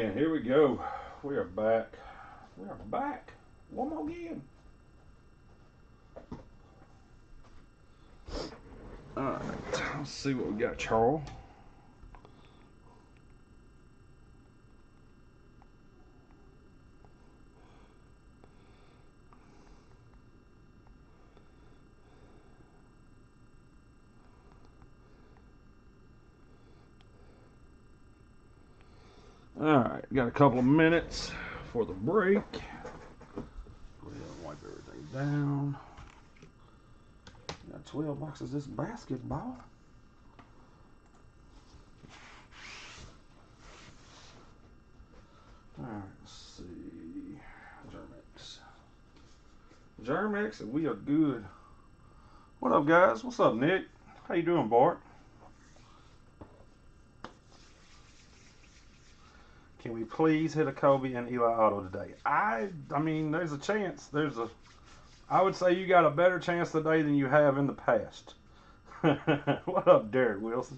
And here we go. We are back. We are back. One more again. Alright, let's see what we got, Charles. Alright, got a couple of minutes for the break. Go ahead and wipe everything down. Got 12 boxes of this basketball. Alright, let's see. Germex, and we are good. What up, guys? What's up, Nick? How you doing, Bart? Can we please hit a Kobe and Eli Auto today? I mean, there's a chance. I would say you got a better chance today than you have in the past. What up, Derek Wilson?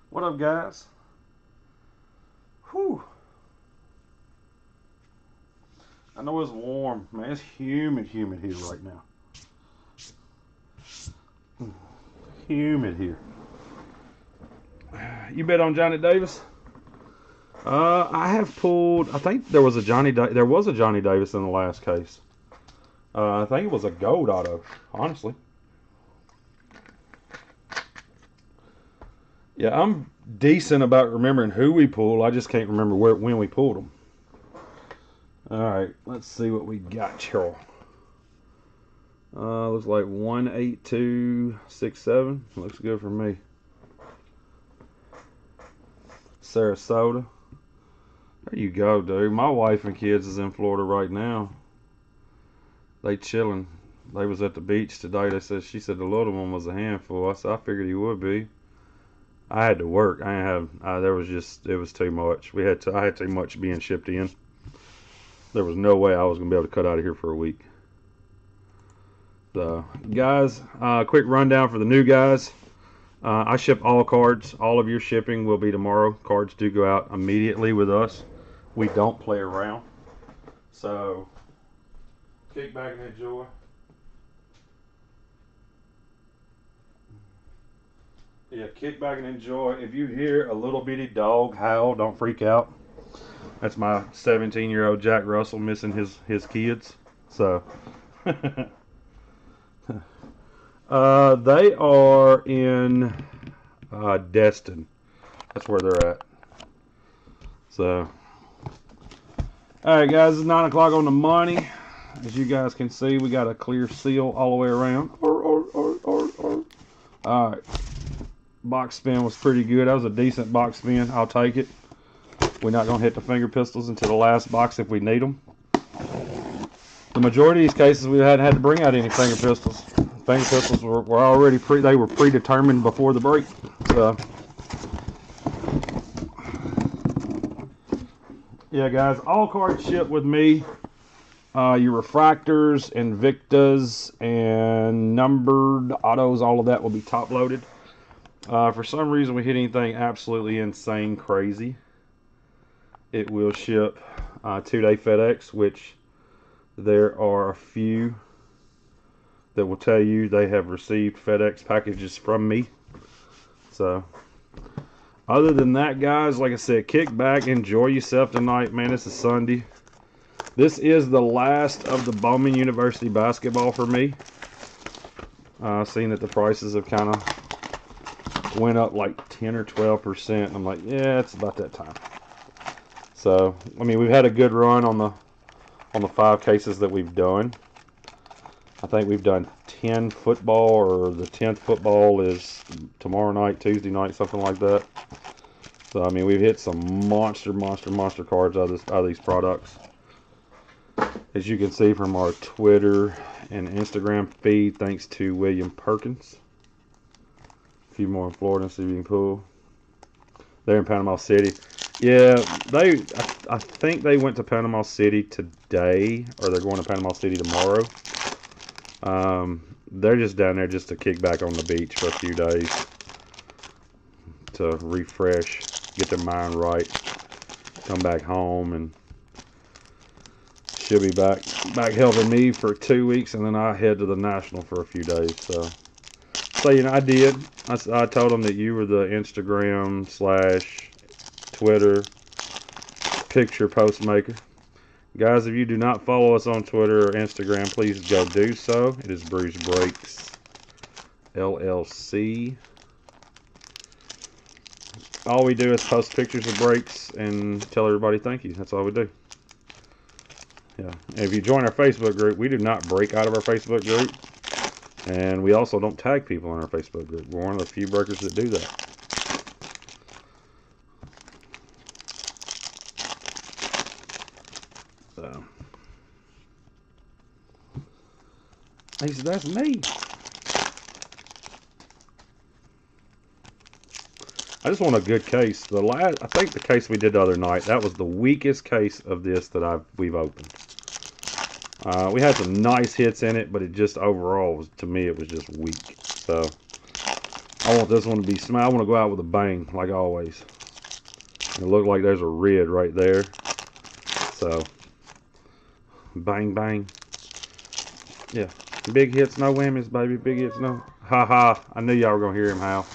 What up, guys? Whew. I know it's warm, man. It's humid here right now. Humid here. You bet on Johnny Davis? I have pulled. I think there was a Johnny Davis in the last case. I think it was a gold auto, honestly. Yeah, I'm decent about remembering who we pulled. I just can't remember when we pulled them. All right, let's see what we got, Cheryl. Looks like 18267. Looks good for me. Sarasota. There you go, dude. My wife and kids is in Florida right now. They chilling. They was at the beach today. She said the little one was a handful. I said I figured he would be. I had to work. It was too much. I had too much being shipped in. There was no way I was gonna be able to cut out of here for a week. So, guys, quick rundown for the new guys. I ship all cards. All of your shipping will be tomorrow. Cards do go out immediately with us. We don't play around. So, kick back and enjoy. Yeah, kick back and enjoy. If you hear a little bitty dog howl, don't freak out. That's my 17-year-old Jack Russell missing his kids. So, they are in Destin. That's where they're at. So, all right, guys, it's 9 o'clock on the money. As you guys can see, we got a clear seal all the way around. All right, box spin was pretty good. That was a decent box spin. I'll take it. We're not going to hit the finger pistols until the last box if we need them. The majority of these cases we hadn't had to bring out any finger pistols. Finger pistols were already predetermined before the break. So, yeah, guys, all cards ship with me. Your refractors, Invictas, and numbered autos, all of that will be top loaded. For some reason we hit anything absolutely insane crazy, it will ship 2-day FedEx, which there are a few that will tell you they have received FedEx packages from me. So, other than that, guys, like I said, kick back, enjoy yourself tonight, man. This is Sunday. This is the last of the Bowman University basketball for me. Seeing that the prices have kind of went up like 10 or 12%. I'm like, yeah, it's about that time. So, I mean, we've had a good run on the 5 cases that we've done. I think we've done 10 football, or the 10th football is tomorrow night, Tuesday night, something like that. So, I mean, we've hit some monster cards out of these products. As you can see from our Twitter and Instagram feed, thanks to William Perkins. A few more in Florida, see if you can pull. They're in Panama City. Yeah, I think they went to Panama City today, or they're going to Panama City tomorrow. They're just down there just to kick back on the beach for a few days to refresh, get their mind right. come back home, and she'll be back helping me for 2 weeks, and then I head to the National for a few days. So you know, I did. I told them that you were the Instagram / Twitter picture post maker. Guys, if you do not follow us on Twitter or Instagram, please go do so. It is Bruce Breaks LLC. All we do is post pictures of breaks and tell everybody thank you. That's all we do. Yeah. And if you join our Facebook group, we do not break out of our Facebook group. And we also don't tag people in our Facebook group. We're one of the few breakers that do that. So he said, that's me. I just want a good case. I think the case we did the other night, that was the weakest case of this that we've opened. We had some nice hits in it, but it just overall, to me, it was just weak. So I want this one to be small. I want to go out with a bang, like always. It looked like there's a red right there. So bang, bang. Yeah, big hits, no whammies, baby. Big hits, no. Ha ha. I knew y'all were gonna hear him howl.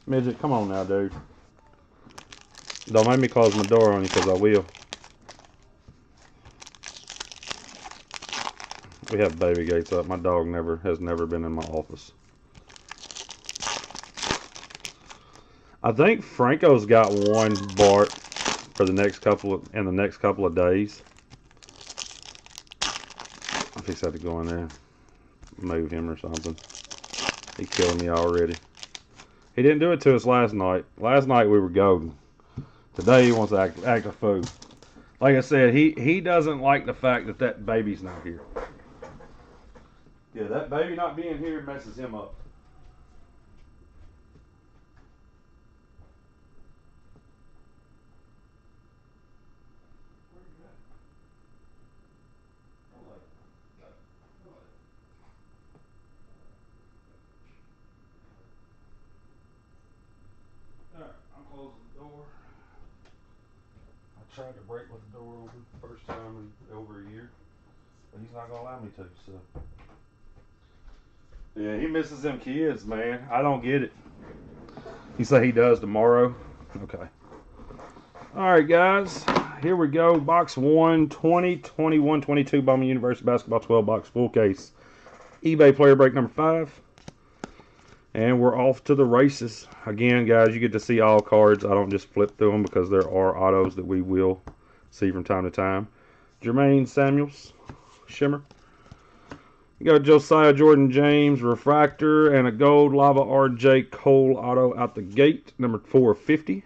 Midget, come on now, dude. Don't make me close my door on you, because I will. We have baby gates up. My dog has never been in my office. I think Franco's got one bark for the next couple of days. I think I have to go in there, move him or something. He's killing me already. He didn't do it to us last night. Last night we were golden. Today he wants to act a fool. Like I said, he doesn't like the fact that baby's not here. Yeah, that baby not being here messes him up. Alright, I'm closing the door. I tried to break with the door open the first time in over a year, but he's not gonna allow me to, so. Yeah, he misses them kids, man. I don't get it. He said he does tomorrow. Okay. Alright, guys. Here we go. Box 1, 2021-22 Bowman University Basketball 12 box full case. eBay player break number 5. And we're off to the races. Again, guys, you get to see all cards. I don't just flip through them because there are autos that we will see from time to time. Jermaine Samuels, Shimmer. You got a Josiah Jordan James refractor and a gold Lava RJ Cole auto out the gate, number 450.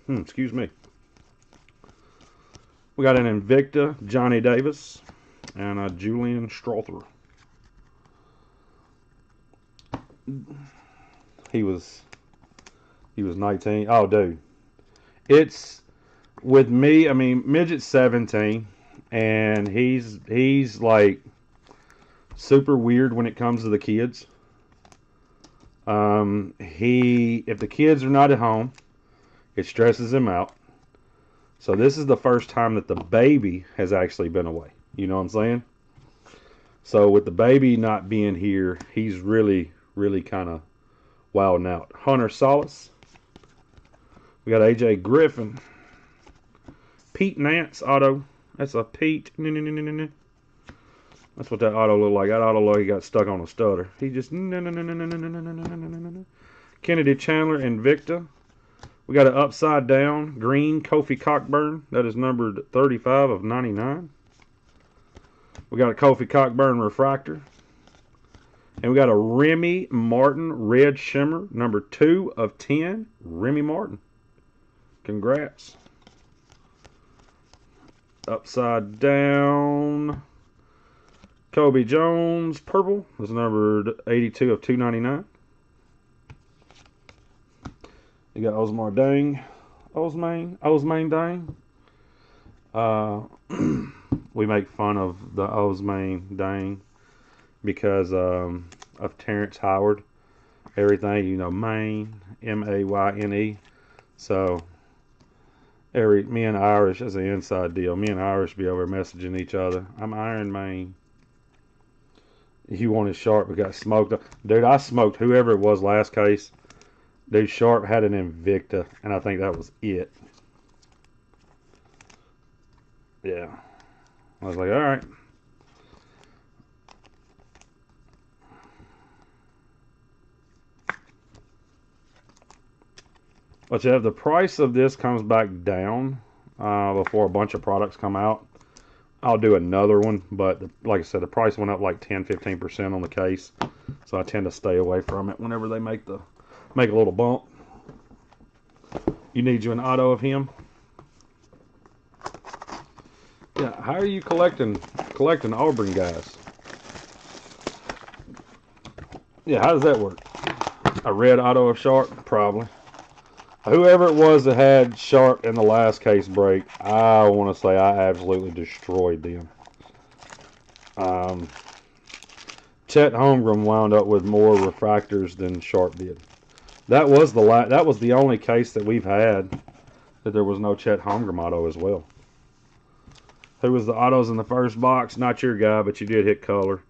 Excuse me. We got an Invicta Johnny Davis and a Julian Strother. He was 19. Oh, dude. It's with me. I mean, Midget's 17. And he's like super weird when it comes to the kids. If the kids are not at home, it stresses him out. So this is the first time that the baby has actually been away. You know what I'm saying? So with the baby not being here, he's really kind of wilding out. Hunter Solace. We got AJ Griffin. Pete Nance auto. That's a Pete. That's what that auto looked like. That auto looked like he got stuck on a stutter. He just Kennedy Chandler Invicta. We got an upside down green Kofi Cockburn. That is numbered 35 of 99. We got a Kofi Cockburn refractor. And we got a Remy Martin red shimmer, number 2 of 10. Remy Martin. Congrats. Upside down Kobe Jones purple is numbered 82 of 299. You got Osmar Dang, Osmane Dang. We make fun of the Osmane Dang because of Terrence Howard everything, you know, Maine, M-A-Y-N-E. So me and Irish, as an inside deal, me and Irish be over messaging each other. I'm Iron Maine. You wanted Sharp, we got smoked. Dude, I smoked whoever it was last case. Dude, Sharp had an Invicta, and I think that was it. Yeah. I was like, all right. But yeah, the price of this comes back down before a bunch of products come out. I'll do another one, but like I said, the price went up like 10-15% on the case, so I tend to stay away from it whenever they make a little bump. You need you an auto of him? Yeah, how are you collecting Auburn guys? Yeah, how does that work? A red auto of Sharp? Probably. Whoever it was that had Sharp in the last case break, I want to say I absolutely destroyed them. Chet Holmgren wound up with more refractors than Sharp did. That was the only case that we've had that there was no Chet Holmgren auto as well. Who was the autos in the first box? Not your guy, but you did hit color.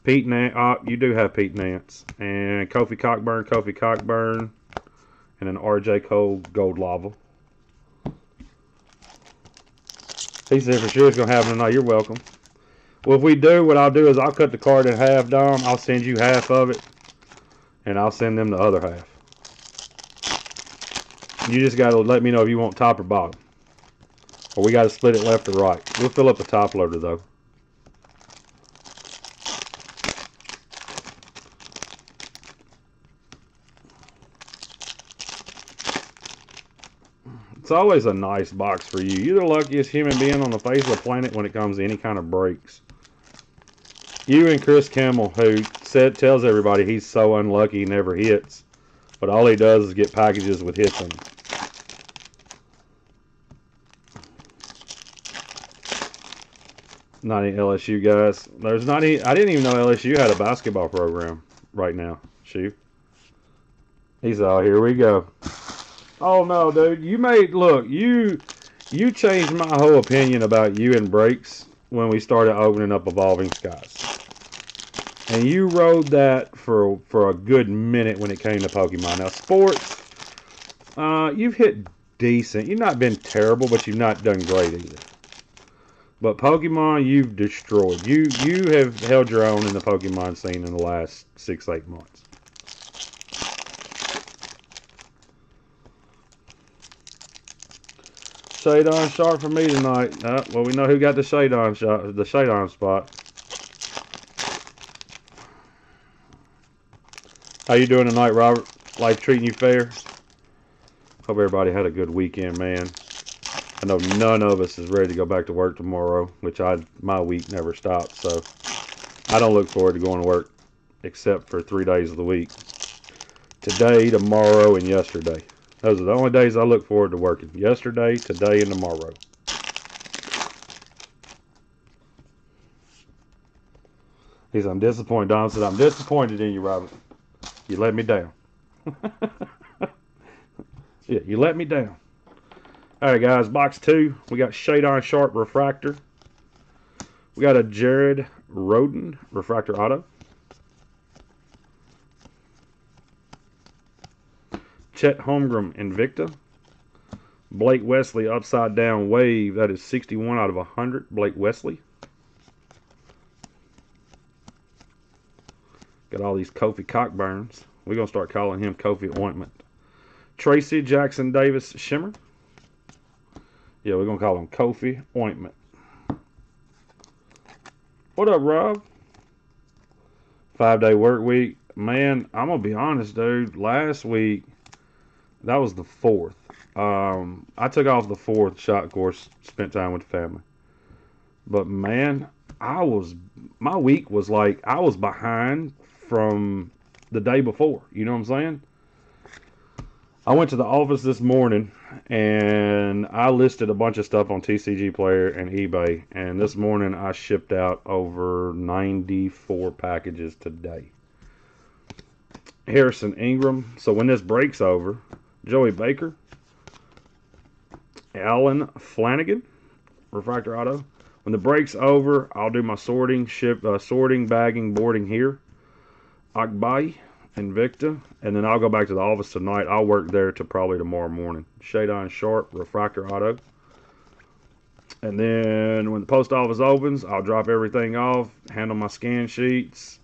Pete Nance. You do have Pete Nance. And Kofi Cockburn. And an R.J. Cole Gold Lava. He said for sure it's going to happen tonight. You're welcome. Well, if we do, what I'll do is I'll cut the card in half, Dom. I'll send you half of it. And I'll send them the other half. You just got to let me know if you want top or bottom. Or we got to split it left or right. We'll fill up the top loader, though. It's always a nice box for you. You're the luckiest human being on the face of the planet when it comes to any kind of breaks. You and Chris Kimmel, who tells everybody he's so unlucky he never hits, but all he does is get packages with hits in them. Not any LSU guys. There's not any. I didn't even know LSU had a basketball program right now. Shoot. He's all, here we go. Oh no, dude! You changed my whole opinion about you and breaks when we started opening up Evolving Skies, and you rode that for a good minute when it came to Pokemon. Now sports, you've hit decent. You've not been terrible, but you've not done great either. But Pokemon, you've destroyed. You have held your own in the Pokemon scene in the last 6-8 months. Shadon Sharp for me tonight. Well, we know who got the Shadon spot. How you doing tonight, Robert? Life treating you fair? Hope everybody had a good weekend, man. I know none of us is ready to go back to work tomorrow, which my week never stops, so I don't look forward to going to work except for 3 days of the week. Today, tomorrow, and yesterday. Those are the only days I look forward to working. Yesterday, today, and tomorrow. He said, I'm disappointed. Don said, I'm disappointed in you, Robert. You let me down. Yeah, you let me down. Alright, guys. Box 2. We got Shadon Sharp Refractor. We got a Jared Roden Refractor Auto. Chet Holmgren Invicta. Blake Wesley Upside Down Wave. That is 61 out of 100. Blake Wesley. Got all these Kofi Cockburns. We're going to start calling him Kofi Ointment. Tracy Jackson Davis Shimmer. Yeah, we're going to call him Kofi Ointment. What up, Rob? 5-day work week. Man, I'm going to be honest, dude. Last week, that was the 4th. I took off the 4th shot course, spent time with the family. But man, my week was like, I was behind from the day before. You know what I'm saying? I went to the office this morning and I listed a bunch of stuff on TCG Player and eBay. And this morning I shipped out over 94 packages today. Harrison Ingram. So when this breaks over, Joey Baker, Alan Flanagan, refractor auto. When the break's over, I'll do my sorting, bagging, boarding here. Akbai, Invicta, and then I'll go back to the office tonight. I'll work there till probably tomorrow morning. Shadon Sharp, refractor auto. And then when the post office opens, I'll drop everything off, handle my scan sheets,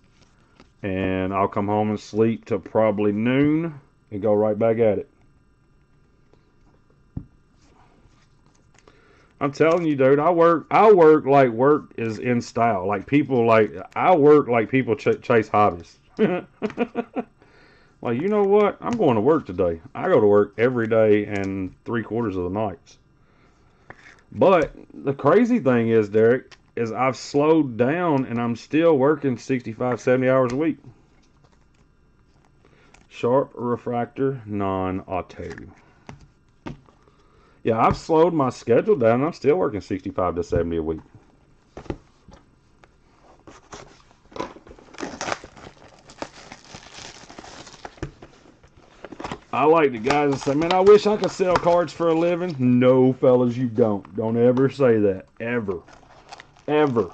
and I'll come home and sleep till probably noon and go right back at it. I'm telling you, dude, I work like work is in style. Like people I work like people chase hobbies. Like, you know what? I'm going to work today. I go to work every day and 3/4 of the nights. But the crazy thing is, Derek, is I've slowed down and I'm still working 65, 70 hours a week. Sharp refractor, non-auto. Yeah, I've slowed my schedule down. I'm still working 65 to 70 a week. I like the guys that say, man, I wish I could sell cards for a living. No, fellas, you don't. Don't ever say that. Ever. Ever.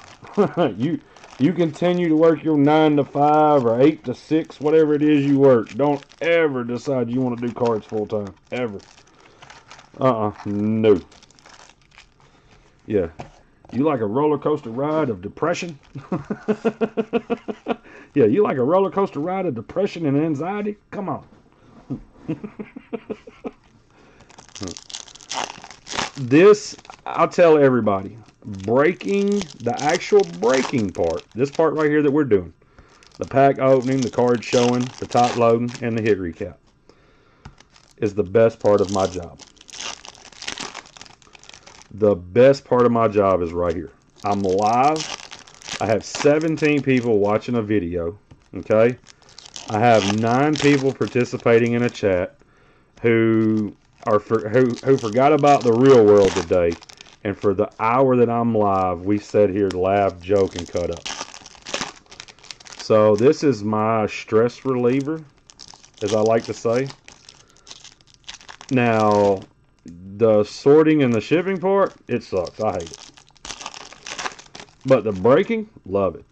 You continue to work your 9 to 5 or 8 to 6, whatever it is you work. Don't ever decide you want to do cards full time. Ever. No. Yeah. You like a roller coaster ride of depression? Yeah, you like a roller coaster ride of depression and anxiety? Come on. This, I'll tell everybody, the actual breaking part, this part right here that we're doing, the pack opening, the card showing, the top loading, and the hit recap, is the best part of my job. The best part of my job is right here. I'm live. I have 17 people watching a video, okay? I have 9 people participating in a chat who forgot about the real world today, and for the hour that I'm live, we sat here to laugh, joke, and cut up. So this is my stress reliever, as I like to say. Now, the sorting and the shipping part, it sucks. I hate it. But the breaking, love it.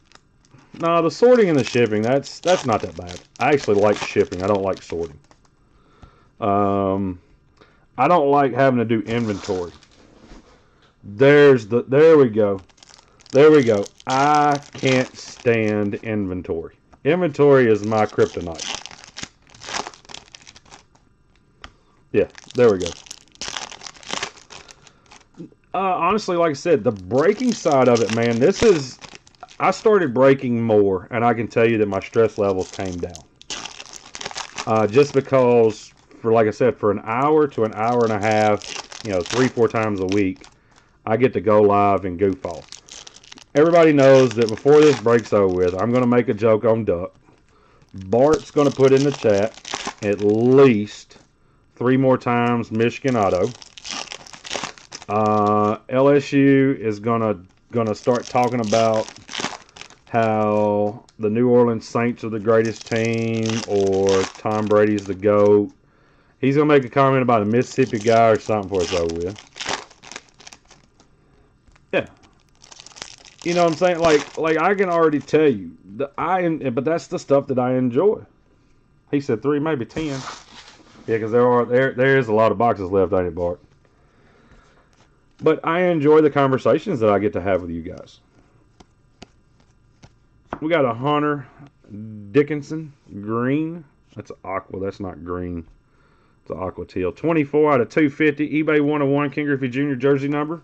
No, the sorting and the shipping, that's not that bad. I actually like shipping. I don't like sorting. I don't like having to do inventory. There we go. There we go. I can't stand inventory. Inventory is my kryptonite. Yeah, there we go. Honestly, like I said, the breaking side of it, man, I started breaking more, and I can tell you that my stress levels came down. Just because, like I said, for an hour to an hour and a half, 3-4 times a week, I get to go live and goof off. Everybody knows that before this breaks over with, I'm going to make a joke on Duck. Bart's going to put in the chat at least 3 more times Michigan Auto. LSU is gonna start talking about how the New Orleans Saints are the greatest team, or Tom Brady's the GOAT. He's gonna make a comment about a Mississippi guy or something before it's over with. Yeah, you know what I'm saying? Like I can already tell you but that's the stuff that I enjoy. He said 3, maybe 10. Yeah, because there is a lot of boxes left, ain't it, Bart? But I enjoy the conversations that I get to have with you guys. We got a Hunter Dickinson green. That's aqua. That's not green. It's an aqua teal. 24 out of 250. eBay 101 King Griffey Jr. jersey number.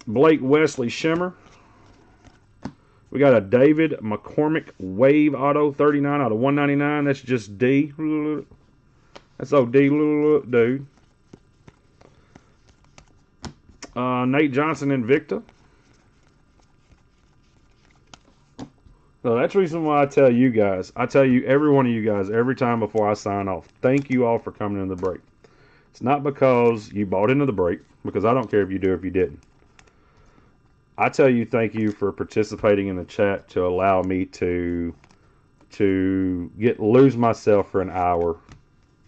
Blake Wesley Shimmer. We got a David McCormick Wave Auto 39 out of 199. That's just D. That's OD, dude. Nate Johnson Invicta. So that's the reason why I tell you guys, every one of you guys, every time before I sign off, thank you all for coming into the break. It's not because you bought into the break, because I don't care if you do or if you didn't. I tell you thank you for participating in the chat to allow me to to lose myself for an hour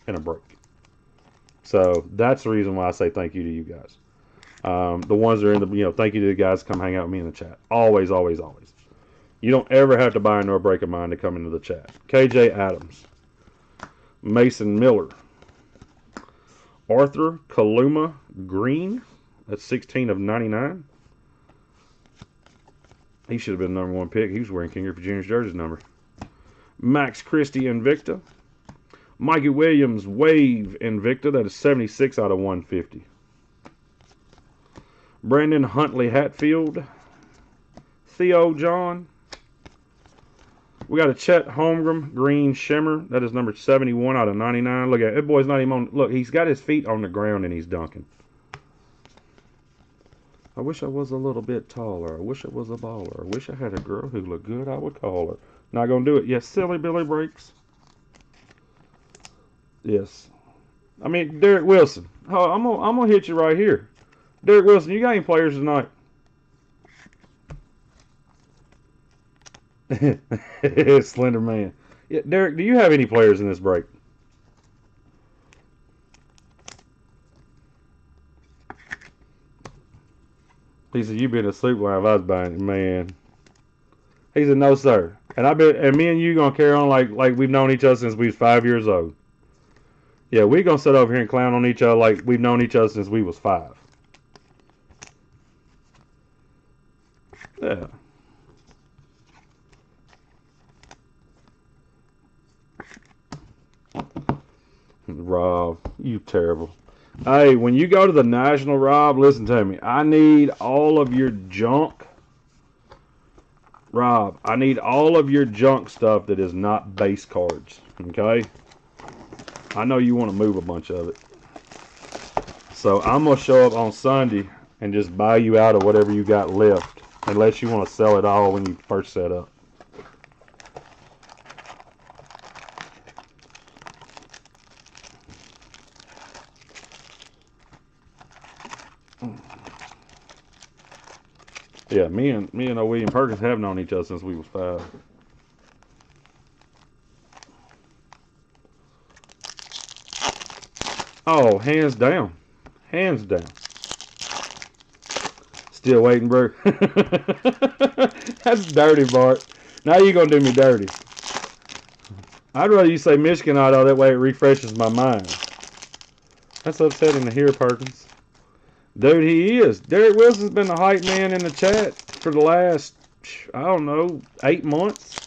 in a break. So that's the reason why I say thank you to you guys. The ones that are in the, thank you to the guys that come hang out with me in the chat. Always, always, always. You don't ever have to buy into a break of mine to come into the chat. KJ Adams. Mason Miller. Arthur Kaluma Green. That's 16 of 99. He should have been the #1 pick. He was wearing King Griffey Jr.'s jersey number. Max Christie Invicta. Mikey Williams Wave Invicta. That is 76 out of 150. Brandon Huntley Hatfield. Theo John. We got a Chet Holmgren Green Shimmer. That is number 71 out of 99. Look at it. That boy's not even on. Look, he's got his feet on the ground and he's dunking. I wish I was a little bit taller. I wish I was a baller. I wish I had a girl who looked good. I would call her. Not going to do it. Yes, silly Billy Breaks. Yes. I mean, Derek Wilson. Oh, I'm gonna hit you right here. Derek Wilson, you got any players tonight? Slender Man. Yeah, Derek, do you have any players in this break? He said, "You been asleep while I was buying it, man." He said, "No, sir." And I bet, and me and you gonna carry on like we've known each other since we was 5 years old. Yeah, we gonna sit over here and clown on each other like we've known each other since we was 5. Yeah. Rob, you terrible. Hey, when you go to the National, Rob, listen to me. I need all of your junk. Rob, I need all of your junk stuff that is not base cards. Okay? I know you want to move a bunch of it. So I'm going to show up on Sunday and just buy you out of whatever you got left. Unless you want to sell it all when you first set up. Yeah, me and old William Perkins have known each other since we was 5. Oh, hands down. Hands down. Still waiting, bro. That's dirty, Bart. Now you're going to do me dirty. I'd rather you say Michigan Auto, that way it refreshes my mind. That's upsetting to hear, Perkins. Dude, he is. Derek Wilson's been the hype man in the chat for the last, I don't know, 8 months.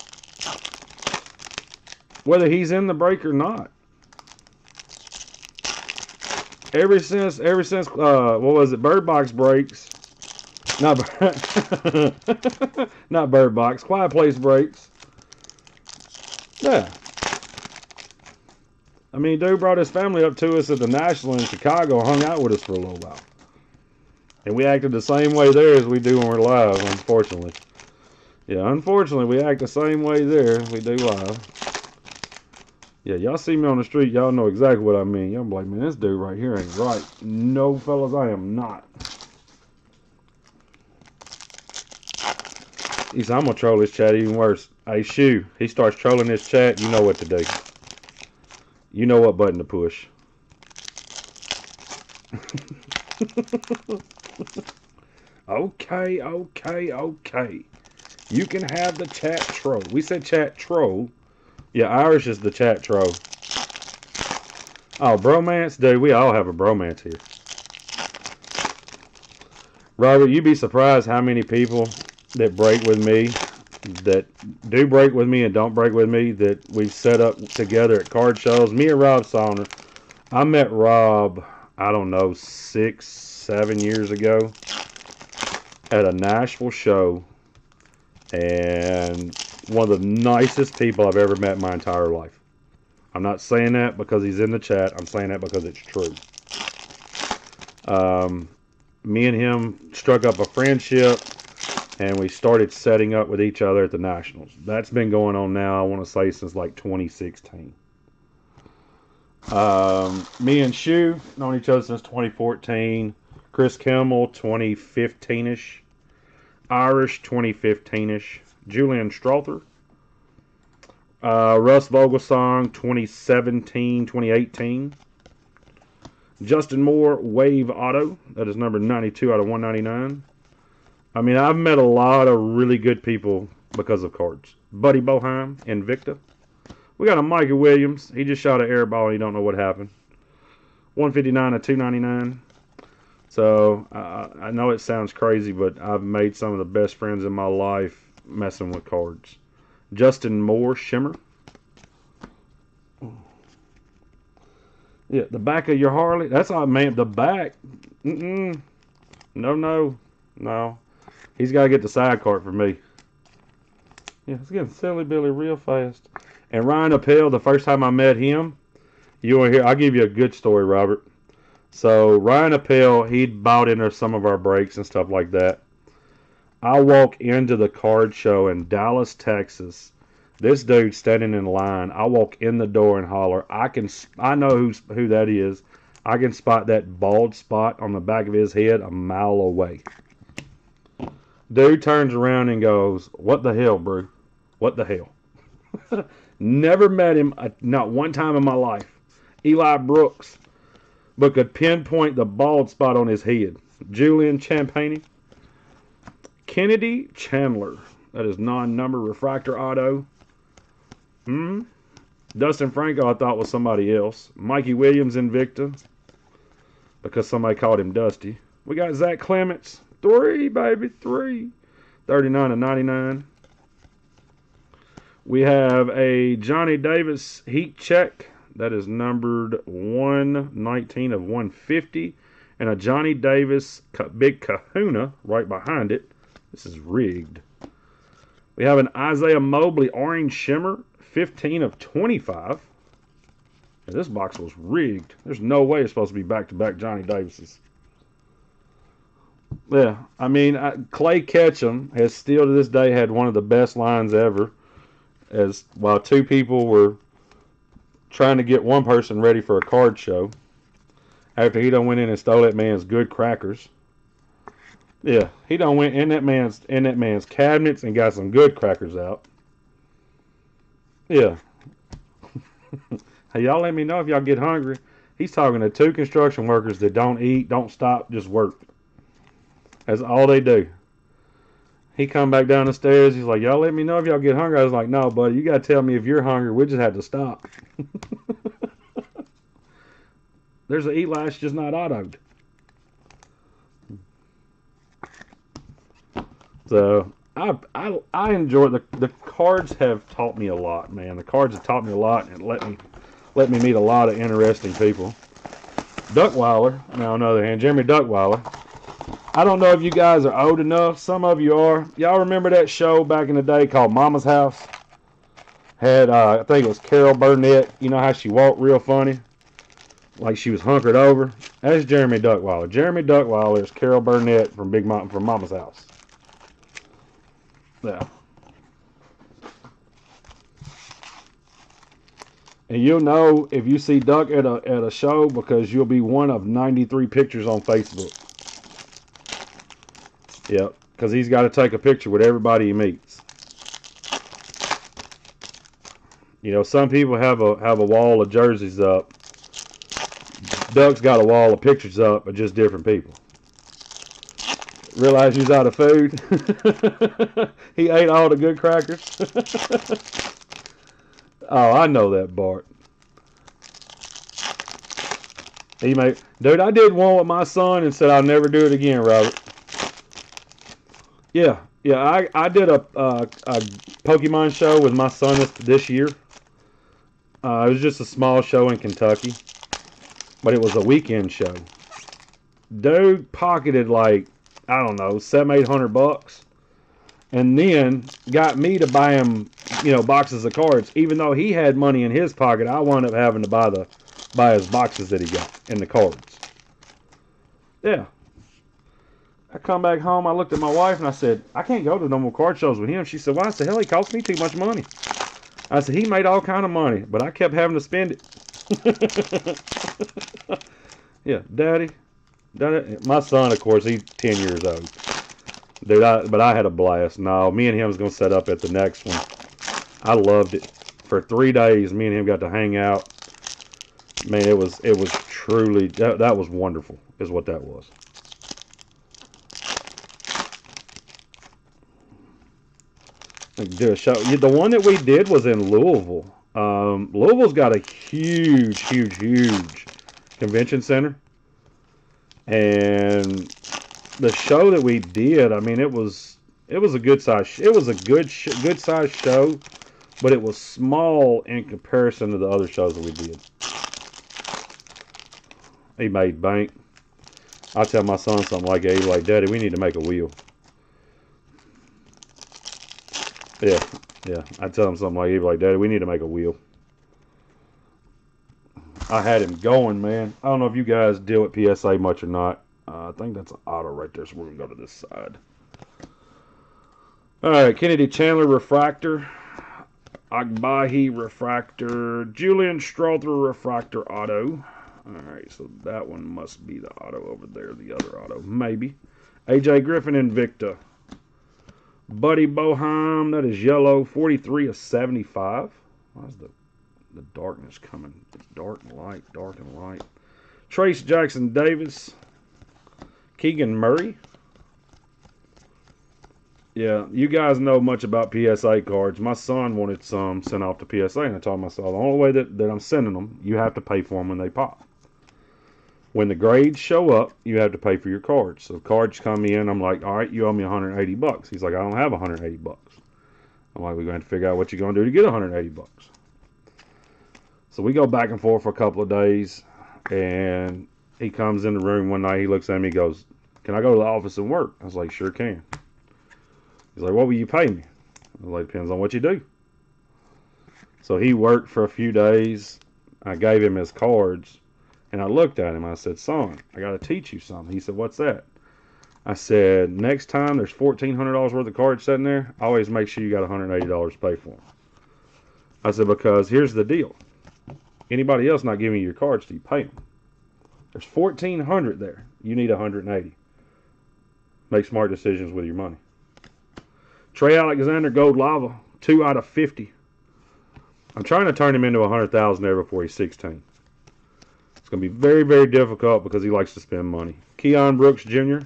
Whether he's in the break or not. Ever since, what was it, Bird Box breaks. Not Bird Box, Quiet Place breaks. Yeah. I mean, dude brought his family up to us at the National in Chicago, hung out with us for a little while. And we acted the same way there as we do when we're live, unfortunately. Yeah, unfortunately, we act the same way there as we do live. Yeah, y'all see me on the street, y'all know exactly what I mean. Y'all be like, man, this dude right here ain't right. No, fellas, I am not. He said, I'm going to troll this chat even worse. Hey, Shoe, he starts trolling this chat, you know what to do. You know what button to push. Okay. You can have the chat troll. We said chat troll. Yeah, Irish is the chat troll. Oh, bromance? Dude, we all have a bromance here. Robert, you'd be surprised how many people that break with me, that do break with me and don't break with me, that we've set up together at card shows. Me and Rob Saunders. I met Rob, I don't know, 6, 7 years ago at a Nashville show, and one of the nicest people I've ever met in my entire life. I'm not saying that because he's in the chat. I'm saying that because it's true. Me and him struck up a friendship, and we started setting up with each other at the Nationals. That's been going on now, I want to say, since like 2016. Me and Shu known each other since 2014. Chris Kimmel, 2015-ish. Irish, 2015-ish. Julian Strother. Russ Vogelsong, 2017, 2018. Justin Moore, Wave Auto. That is number 92 out of 199. I mean, I've met a lot of really good people because of cards. Buddy Boheim, Invicta. We got a Micah Williams. He just shot an air ball and he don't know what happened. 159 of 299. So, I know it sounds crazy, but I've made some of the best friends in my life messing with cards. Justin Moore, Shimmer. Yeah, the back of your Harley. That's all, man. The back. No. He's got to get the side cart for me. Yeah, it's getting silly Billy real fast. And Ryan Appel, the first time I met him, you want to hear? I'll give you a good story, Robert. So Ryan Appel, he'd bought into some of our breaks and stuff like that. I walk into the card show in Dallas, Texas. This dude standing in line. I walk in the door and holler. I know who that is. I can spot that bald spot on the back of his head a mile away. Dude turns around and goes, "What the hell, bro? What the hell?" Never met him, not one time in my life. Eli Brooks, but could pinpoint the bald spot on his head. Julian Champagne. Kennedy Chandler. That is non-number refractor auto. Dustin Franco I thought was somebody else. Mikey Williams Invicta. Because somebody called him Dusty. We got Zach Clements. 3, baby, 3. 39 of 99. We have a Johnny Davis Heat Check. That is numbered 119 of 150. And a Johnny Davis Big Kahuna right behind it. This is rigged. We have an Isaiah Mobley Orange Shimmer. 15 of 25. And this box was rigged. There's no way it's supposed to be back-to-back Johnny Davises. Yeah, I mean, Clay Ketchum has still to this day had one of the best lines ever. As while two people were trying to get one person ready for a card show, after he done went in and stole that man's good crackers. Yeah, he done went in that man's cabinets and got some good crackers out. Yeah. Hey, y'all let me know if y'all get hungry. He's talking to 2 construction workers that don't eat, don't stop, just work. That's all they do. He come back down the stairs. He's like, y'all let me know if y'all get hungry. I was like, no, buddy, you got to tell me if you're hungry. We just have to stop. There's an Eli, it's just not autoed. So I enjoy the cards have taught me a lot, man. The cards have taught me a lot and let me meet a lot of interesting people. Duckweiler, now on the other hand, Jeremy Duckweiler. I don't know if you guys are old enough. Some of you are. Y'all remember that show back in the day called Mama's House? Had I think it was Carol Burnett. You know how she walked real funny, like she was hunkered over. That's Jeremy Duckweiler. Jeremy Duckweiler is Carol Burnett from from Mama's House. Yeah. And you'll know if you see Duck at a show because you'll be one of 93 pictures on Facebook. Yep, because he's got to take a picture with everybody he meets. You know, some people have a wall of jerseys up. Duck's got a wall of pictures up of just different people. Realize he's out of food. He ate all the good crackers. Oh, I know that, Bart. Dude, I did one with my son and said I'll never do it again, Robert. Yeah. I did a Pokemon show with my son this year. It was just a small show in Kentucky, but it was a weekend show. Dude pocketed like, I don't know, $700-800, and then got me to buy him, boxes of cards. Even though he had money in his pocket, I wound up having to buy his boxes that he got and the cards. Yeah. I come back home, I looked at my wife and I said, I can't go to no more card shows with him. She said, why? I said, hell, he cost me too much money. I said, he made all kind of money, but I kept having to spend it. Yeah, Daddy. My son, of course, he's 10 years old. Dude, but I had a blast. No, me and him was going to set up at the next one. I loved it. for 3 days. Me and him got to hang out. Man, it was truly, that was wonderful, is what that was. Do a show. The one that we did was in Louisville. Louisville's got a huge convention center, and the show that we did, I mean, it was a good size. It was a good size show, but it was small in comparison to the other shows that we did. He made bank. I tell my son something like that. He's like, "Daddy, we need to make a wheel." Yeah. I tell him something like, he'd be like, "Daddy, we need to make a wheel." I had him going, man. I don't know if you guys deal with PSA much or not. I think that's an auto right there, so we're going to go to this side. All right, Kennedy Chandler refractor. Agbahi refractor. Julian Strother refractor auto. All right, so that one must be the auto over there, the other auto. Maybe. AJ Griffin Invicta. Buddy Boeheim, that is yellow, 43 of 75. Why is the darkness coming? It's dark and light, dark and light. Trace Jackson Davis. Keegan Murray. Yeah, you guys know much about PSA cards. My son wanted some sent off to PSA, and I told myself the only way that I'm sending them, you have to pay for them when they pop. When the grades show up, you have to pay for your cards. So cards come in, I'm like, all right, you owe me 180 bucks. He's like, I don't have 180 bucks. I'm like, we're going to figure out what you're going to do to get 180 bucks. So we go back and forth for a couple of days, and he comes in the room one night, he looks at me, he goes, "Can I go to the office and work?" I was like, "Sure can." He's like, "What will you pay me?" I was like, "Depends on what you do." So he worked for a few days. I gave him his cards. And I looked at him. I said, "Son, I got to teach you something." He said, "What's that?" I said, "Next time there's $1,400 worth of cards sitting there, always make sure you got $180 to pay for them." I said, "Because here's the deal. Anybody else not giving you your cards till you pay them. There's $1,400 there. You need $180. Make smart decisions with your money." Trey Alexander Gold Lava, 2 out of 50. I'm trying to turn him into 100,000 there before he's 16. It's going to be very, very difficult because he likes to spend money. Keon Brooks Jr.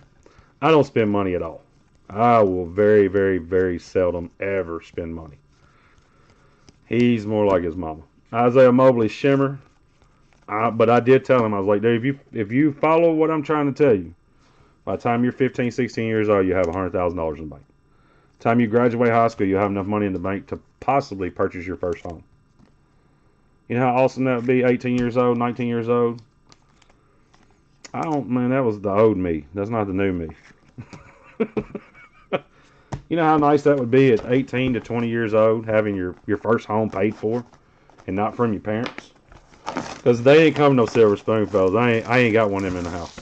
I don't spend money at all. I will very, very, very seldom ever spend money. He's more like his mama. Isaiah Mobley Shimmer. But I did tell him, I was like, "Dude, if you follow what I'm trying to tell you, by the time you're 15, 16 years old, you have $100,000 in the bank. By the time you graduate high school, you'll have enough money in the bank to possibly purchase your first home." You know how awesome that would be? 18 years old, 19 years old. Man, that was the old me. That's not the new me. You know how nice that would be at 18 to 20 years old, having your first home paid for and not from your parents? Because they ain't come no silver spoon, fellas. I ain't got one of them in the house.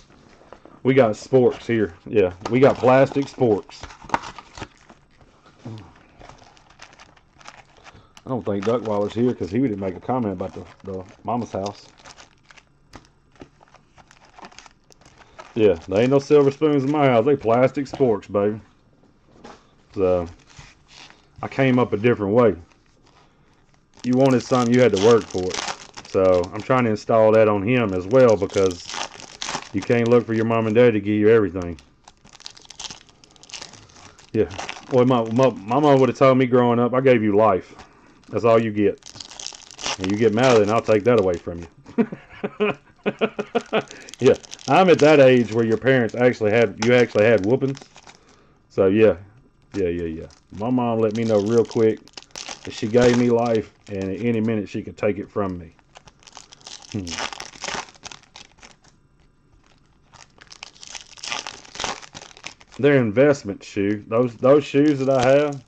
We got sporks here. Yeah, we got plastic sporks. I don't think Duckwilder's here because he didn't make a comment about the mama's house. Yeah, there ain't no silver spoons in my house. They plastic sporks, baby. So, I came up a different way. You wanted something, you had to work for it. So, I'm trying to install that on him as well because you can't look for your mom and dad to give you everything. Yeah. Well, my mom would have told me growing up, "I gave you life. That's all you get. And you get mad at it, and I'll take that away from you." Yeah, I'm at that age where your parents actually had whoopings. So yeah. My mom let me know real quick that she gave me life, and at any minute she could take it from me. They're investment shoes. Those shoes that I have,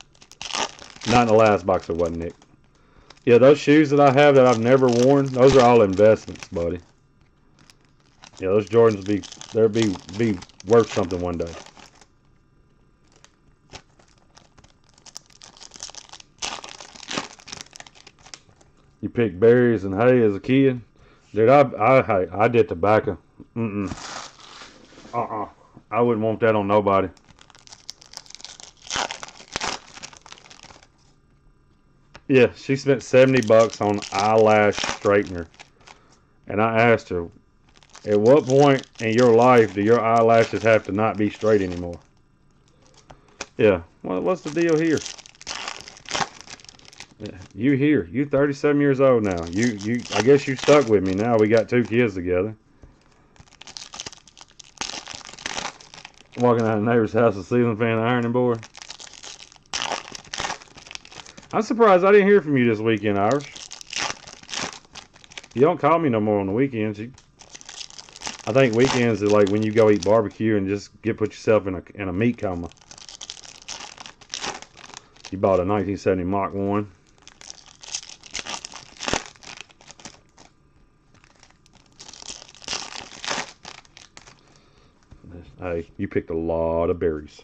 not in the last box it wasn't, Nick. Yeah, those shoes that I have that I've never worn, those are all investments, buddy. Yeah, those Jordans they'll be worth something one day. You pick berries and hay as a kid, dude. I did tobacco. I wouldn't want that on nobody. Yeah, she spent $70 on eyelash straightener. And I asked her, at what point in your life do your eyelashes have to not be straight anymore? Yeah, well, what's the deal here? Yeah, you here. You 37 years old now. I guess you stuck with me now. We got 2 kids together. Walking out of the neighbor's house, a ceiling fan, ironing board. I'm surprised I didn't hear from you this weekend, Irish. You don't call me no more on the weekends. I think weekends are like when you go eat barbecue and just put yourself in a meat coma. You bought a 1970 Mach 1. Hey, you picked a lot of berries.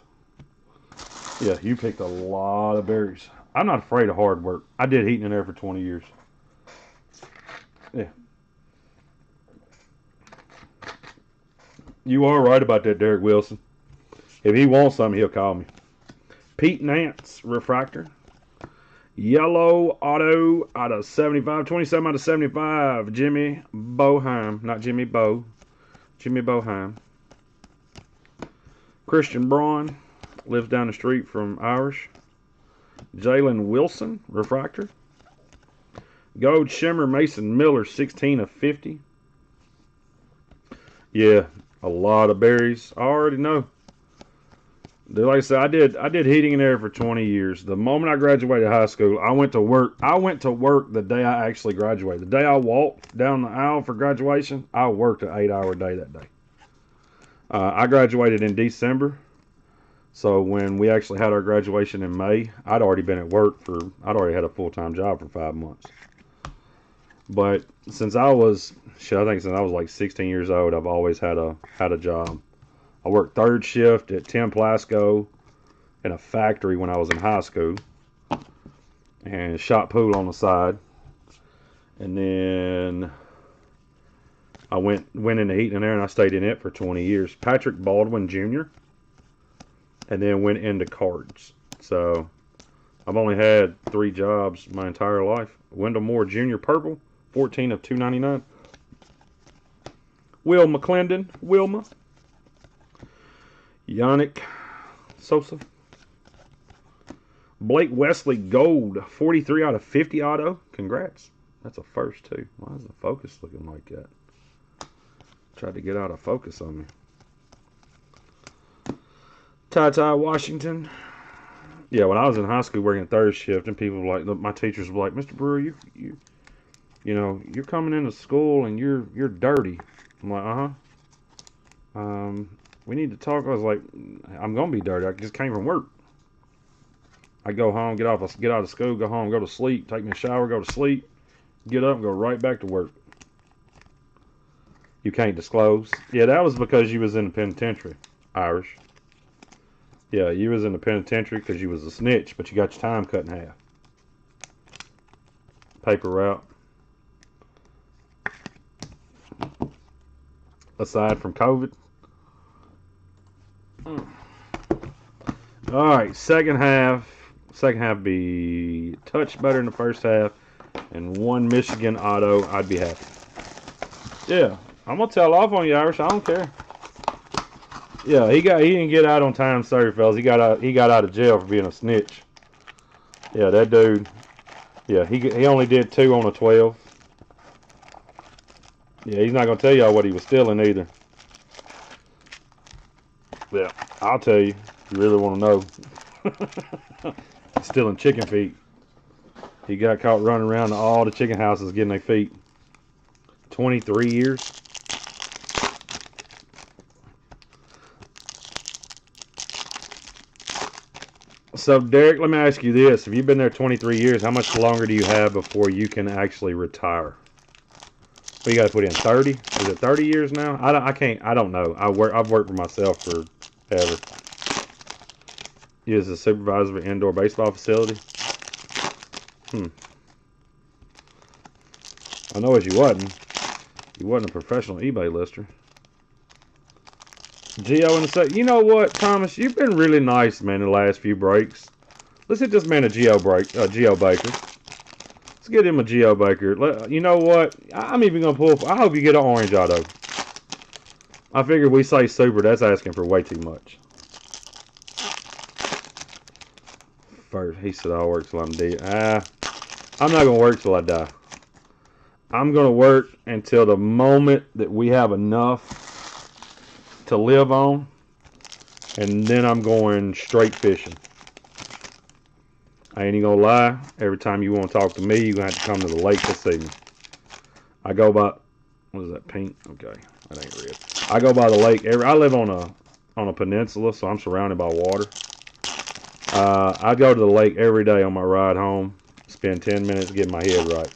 Yeah, you picked a lot of berries. I'm not afraid of hard work. I did heating in there for 20 years. Yeah. You are right about that, Derek Wilson. If he wants something, he'll call me. Pete Nance, refractor. Yellow auto out of 75. 27 out of 75. Jimmy Boheim. Not Jimmy Bo. Jimmy Boheim. Christian Braun. Lives down the street from Irish. Jalen Wilson, refractor. Gold Shimmer Mason Miller, 16 of 50. Yeah, a lot of berries. I already know. Like I said, I did heating in there for 20 years. The moment I graduated high school, I went to work. I went to work the day I actually graduated. The day I walked down the aisle for graduation, I worked an 8-hour day that day. I graduated in December. So when we actually had our graduation in May, I'd already been at work I'd already had a full-time job for 5 months. But since I think since I was like 16 years old, I've always had a job. I worked third shift at Tim Plasco in a factory when I was in high school, and shot pool on the side. And then I went into heating in there, and I stayed in it for 20 years. Patrick Baldwin Jr. And then went into cards. So I've only had 3 jobs my entire life. Wendell Moore Jr. Purple, 14 of 299. Will McClendon, Wilma. Yannick Sosa. Blake Wesley Gold, 43 out of 50 auto. Congrats. That's a first too. Why is the focus looking like that? Tried to get out of focus on me. Ty Washington. Yeah, when I was in high school working third shift, and people were like, my teachers were like, Mr. Brewer, you know, you're coming into school and you're dirty. I'm like, we need to talk. I was like, I'm gonna be dirty. I just came from work. I go home, get out of school, go home, go to sleep, take me a shower, go to sleep, get up, and go right back to work. You can't disclose. Yeah, that was because you was in the penitentiary, Irish. Yeah, you was in the penitentiary because you was a snitch, but you got your time cut in half. Paper route. Aside from COVID. All right, second half. Second half be touch better than the first half, and 1 Michigan auto. I'd be happy. Yeah, I'm gonna tell off on you, Irish. I don't care. Yeah, he didn't get out on time, sorry fellas. He got out of jail for being a snitch. Yeah, that dude. Yeah, he only did 2 on a 12. Yeah, he's not gonna tell y'all what he was stealing either. Yeah, I'll tell you if you really want to know. He's stealing chicken feet. He got caught running around to all the chicken houses getting their feet. 23 years. So, Derek, let me ask you this. If you've been there 23 years, how much longer do you have before you can actually retire? Well, you got to put in 30? Is it 30 years now? I don't know. I've worked for myself forever. You was a supervisor of an indoor baseball facility? I know as you wasn't. You wasn't a professional eBay lister. Geo in the set. You know what, Thomas? You've been really nice, man, in the last few breaks. Let's hit this man a Geo Baker. get him a Geo Baker. You know what? I'm even gonna pull. I hope you get an orange auto. I figured we say super. That's asking for way too much. First, he said I'll work till I'm dead. I'm not gonna work till I die. I'm gonna work until the moment that we have enough to live on, and then I'm going straight fishing. I ain't even gonna lie. Every time you want to talk to me, you're gonna have to come to the lake to see me. I go by, what is that, pink? Okay, that ain't red. I go by the lake. I live on a peninsula, so I'm surrounded by water. I go to the lake every day on my ride home. Spend 10 minutes getting my head right.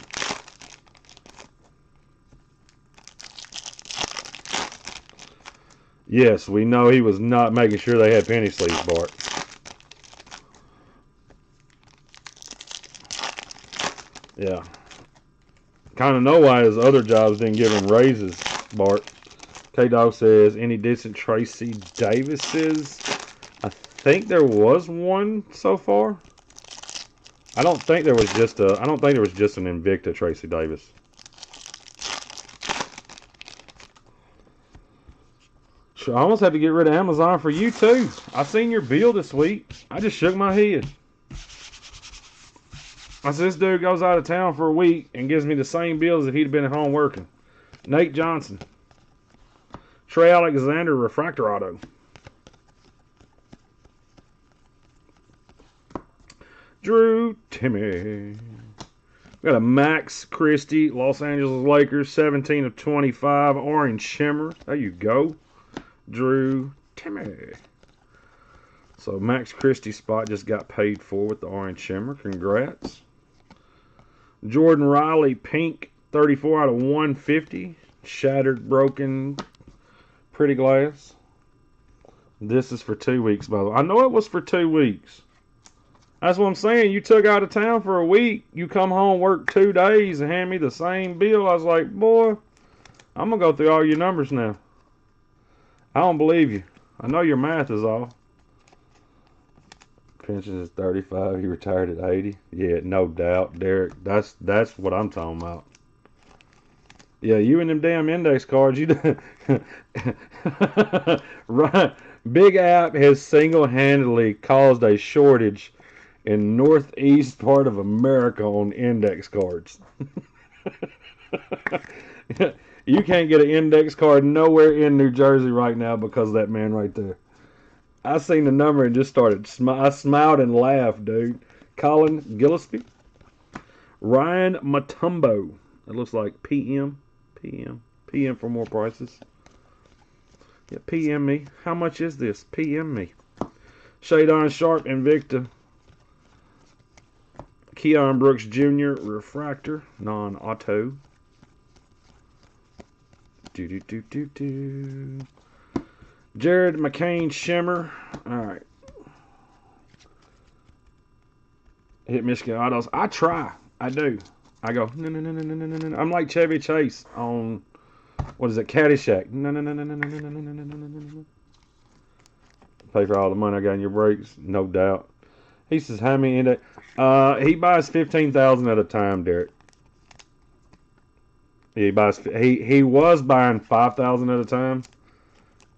Yes, we know he was not making sure they had penny sleeves, Bart. Yeah. Kind of know why his other jobs didn't give him raises, Bart. K-Dog says, any decent Tracy Davises? I think there was one so far. I don't think there was just an Invicta Tracy Davis. I almost had to get rid of Amazon for you too. I seen your bill this week. I just shook my head. I said, this dude goes out of town for a week and gives me the same bill as if he'd been at home working. Nate Johnson. Trey Alexander Refractor Auto. Drew Timmy. We got a Max Christie, Los Angeles Lakers, 17 of 25, orange shimmer. There you go. Drew Timmy. So Max Christie spot just got paid for with the orange shimmer. Congrats. Jordan Riley, pink, 34 out of 150. Shattered, broken, pretty glass. This is for 2 weeks, by the way. I know it was for 2 weeks. That's what I'm saying. You took out of town for a week. You come home, work 2 days, and hand me the same bill. I was like, boy, I'm going to go through all your numbers now. I don't believe you. I know your math is off. Pension is 35. He retired at 80. Yeah, no doubt, Derek. That's what I'm talking about. Yeah, you and them damn index cards. You right. Big App has single-handedly caused a shortage in northeast part of America on index cards. You can't get an index card nowhere in New Jersey right now because of that man right there. I seen the number and just started. I smiled and laughed, dude. Colin Gillespie. Ryan Matumbo. It looks like PM for more prices. Yeah, PM me. How much is this? PM me. Shadon Sharp, Invicta. Keon Brooks Jr. Refractor, non-auto. Jared McCain Shimmer. All right. Hit Michigan Autos. I try. I do. I go, no. I'm like Chevy Chase on, what is it, Caddyshack. No. Pay for all the money I got in your brakes, no doubt. He says, how many index? He buys 15,000 at a time, Derek. He was buying 5,000 at a time,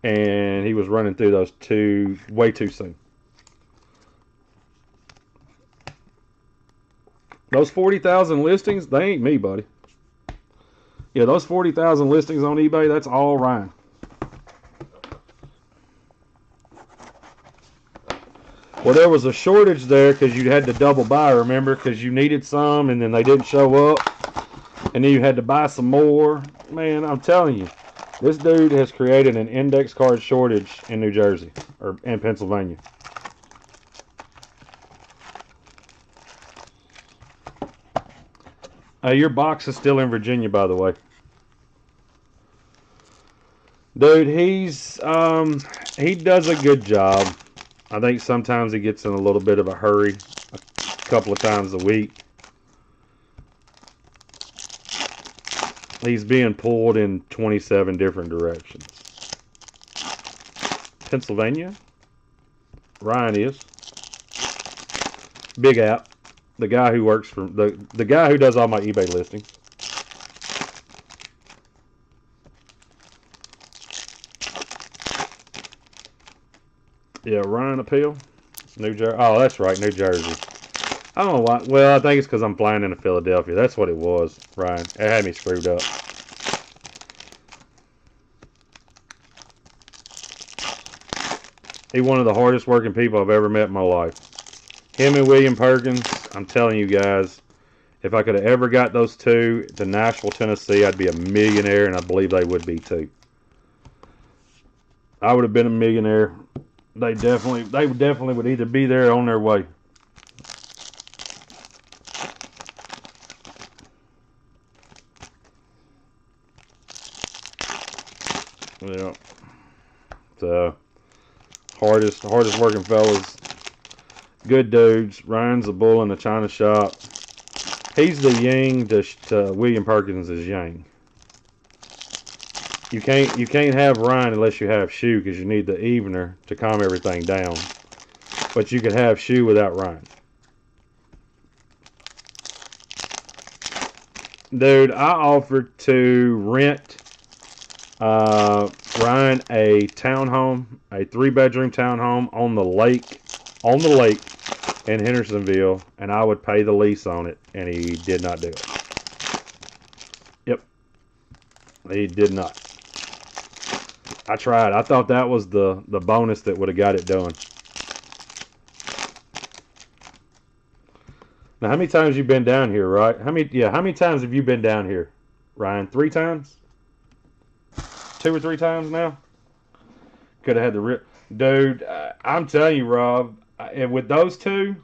and he was running through those way too soon. Those 40,000 listings, they ain't me, buddy. Yeah, those 40,000 listings on eBay, that's all Ryan. Well, there was a shortage there because you had to double buy, remember? Because you needed some, and then they didn't show up. And then you had to buy some more. Man, I'm telling you, this dude has created an index card shortage in New Jersey, or in Pennsylvania. Your box is still in Virginia, by the way. Dude, he does a good job. I think sometimes he gets in a little bit of a hurry a couple of times a week. He's being pulled in 27 different directions. Pennsylvania? Ryan is. Big App. The guy who works for the guy who does all my eBay listings. Yeah, Ryan Appeal, New Jersey. Oh, that's right, New Jersey. I don't know why. Well, I think it's because I'm flying into Philadelphia. That's what it was, Ryan. It had me screwed up. He's one of the hardest working people I've ever met in my life. Him and William Perkins, I'm telling you guys, if I could have ever got those two to Nashville, Tennessee, I'd be a millionaire, and I believe they would be too. I would have been a millionaire. They definitely would either be there or on their way. Yeah. So hardest working fellas. Good dudes. Ryan's a bull in the china shop. He's the yin to William Perkins is yang. You can't have Ryan unless you have Shu, because you need the evener to calm everything down. But you could have Shu without Ryan. Dude, I offered to rent Ryan a townhome, a 3-bedroom townhome on the lake in Hendersonville, and I would pay the lease on it, and he did not do it. Yep. He did not. I tried. I thought that was the bonus that would have got it done. Now, how many times have you been down here, right? How many times have you been down here, Ryan? 3 times? 2 or 3 times now? Could have had the rip. Dude, I'm telling you, Rob, and with those two,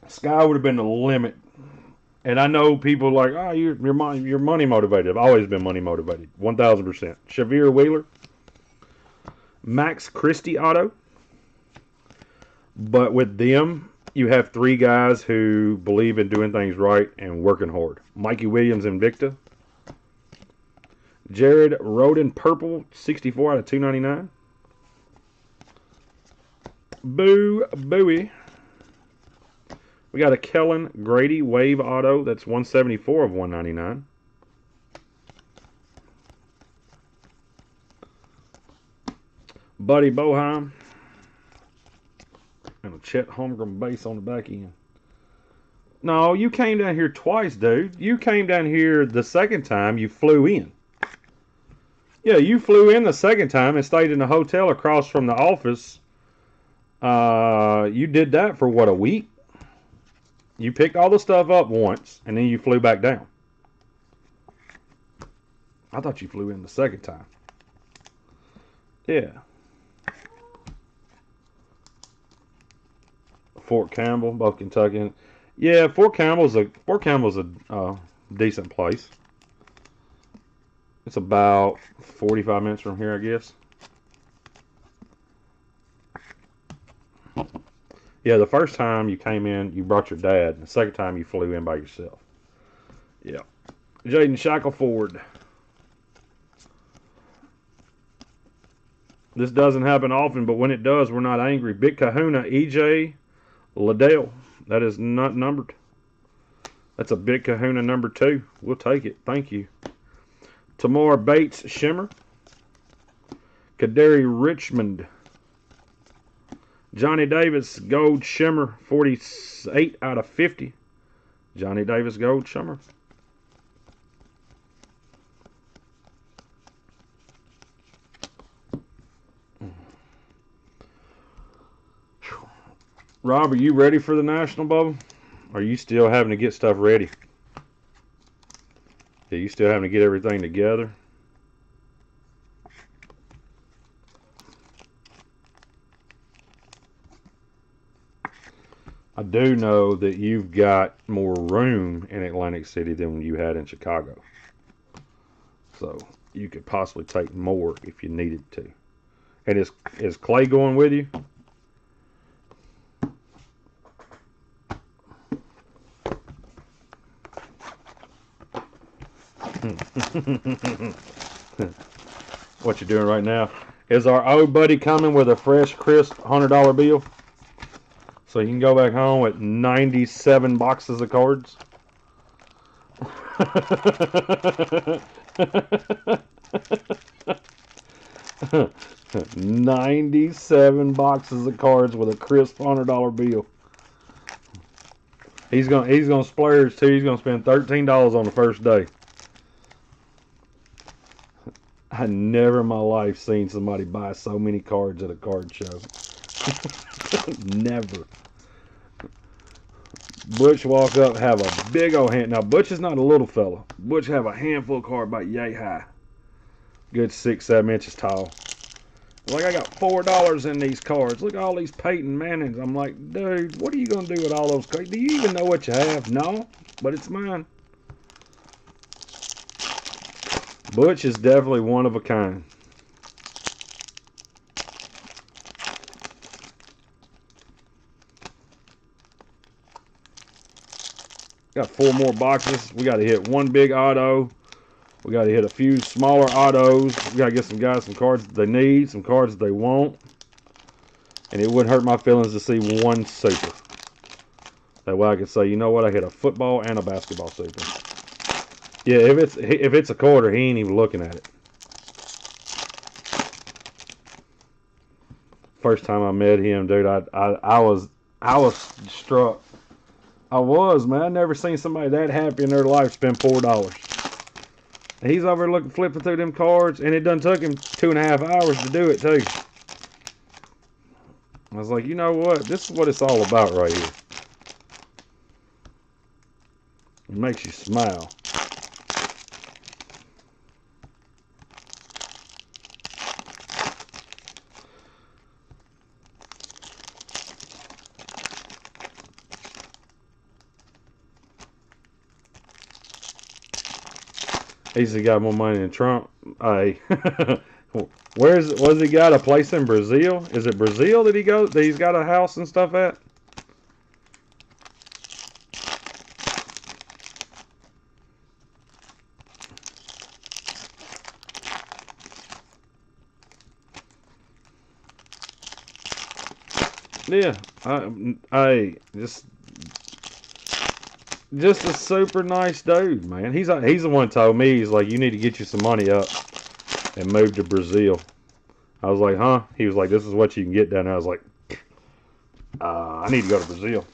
sky would have been the limit. And I know people like, oh, you're money motivated. I've always been money motivated, 1,000%. Shavir Wheeler, Max Christie Auto. But with them, you have 3 guys who believe in doing things right and working hard. Mikey Williams Invicta. Jared Roden Purple, 64 out of 299. Bowie. We got a Kellen Grady Wave Auto. That's 174 of 199. Buddy Boheim. And a Chet Holmgren base on the back end. No, you came down here twice, dude. You came down here the second time you flew in. Yeah, you flew in the second time and stayed in the hotel across from the office. You did that for, what, a week? You picked all the stuff up once, and then you flew back down. I thought you flew in the second time. Yeah. Fort Campbell, both Kentucky. Yeah, Fort Campbell's a decent place. It's about 45 minutes from here, I guess. Yeah, the first time you came in, you brought your dad. The second time, you flew in by yourself. Yeah. Jaden Shackleford. This doesn't happen often, but when it does, we're not angry. Big Kahuna, EJ Liddell. That is not numbered. That's a Big Kahuna number 2. We'll take it. Thank you. Tamar Bates Shimmer. Kaderi Richmond. Johnny Davis Gold Shimmer, 48 out of 50. Johnny Davis Gold Shimmer. Rob, are you ready for the National, Bubba? Or are you still having to get stuff ready? Yeah, you still having to get everything together? I do know that you've got more room in Atlantic City than you had in Chicago. So you could possibly take more if you needed to. And is Clay going with you? What you doing right now? Is our old buddy coming with a fresh, crisp $100 bill? So you can go back home with 97 boxes of cards. 97 boxes of cards with a crisp $100 bill. He's gonna splurge too. He's gonna spend $13 on the first day. I never in my life seen somebody buy so many cards at a card show. Never. Butch walk up, have a big old hand. Now Butch is not a little fella. Butch have a handful of cards about yay high. Good 6-7 inches tall. Like, I got $4 in these cards. Look at all these Peyton Mannings. I'm like, dude, what are you gonna do with all those cards? Do you even know what you have? No, but it's mine. Butch is definitely one of a kind. Got 4 more boxes. We got to hit one big auto. We got to hit a few smaller autos. We got to get some guys some cards that they need, some cards that they want. And it wouldn't hurt my feelings to see one super. That way I could say, you know what, I hit a football and a basketball super. Yeah, if it's a quarter, he ain't even looking at it. First time I met him, dude, I was struck. I was, man. I never seen somebody that happy in their life spend $4. He's over looking, flipping through them cards, and it done took him 2.5 hours to do it too. I was like, you know what? This is what it's all about right here. It makes you smile. He's got more money than Trump. Hey, was he got a place in Brazil? Is it Brazil that he's got a house and stuff at? Yeah, hey, just a super nice dude, man. He's the one told me, he's like, you need to get you some money up and move to Brazil. I was like, huh? He was like, this is what you can get down there. I was like, I need to go to Brazil.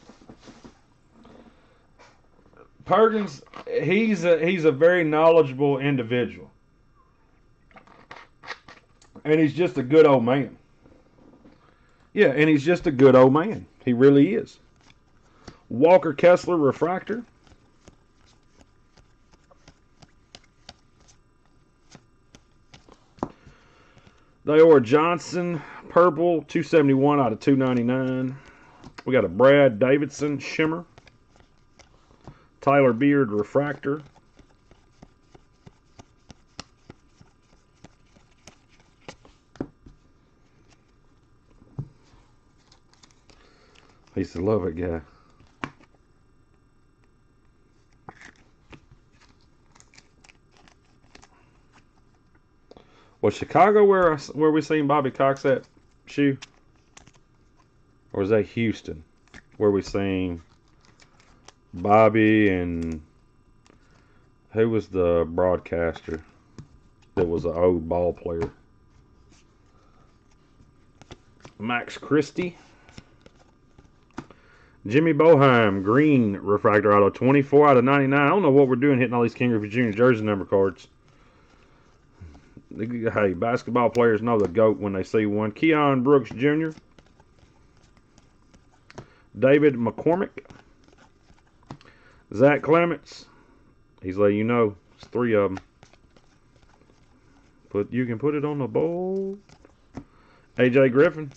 Perkins, he's a very knowledgeable individual, and he's just a good old man. Yeah, and he's just a good old man. He really is. Walker Kessler refractor. Dior Johnson purple 271 out of 299. We got a Brad Davidson shimmer. Tyler Beard refractor. I used to love it, guy. Was Chicago where we seen Bobby Cox at shoe? Or was that Houston? Where we seen Bobby and who was the broadcaster that was an old ball player? Max Christie. Jimmy Boeheim, green refractor auto, 24 out of 99. I don't know what we're doing hitting all these King Griffey Jr. jersey number cards. Hey, basketball players know the GOAT when they see one. Keon Brooks Jr. David McCormick. Zach Clements. He's letting you know. It's 3 of them. You can put it on the bowl. AJ Griffin.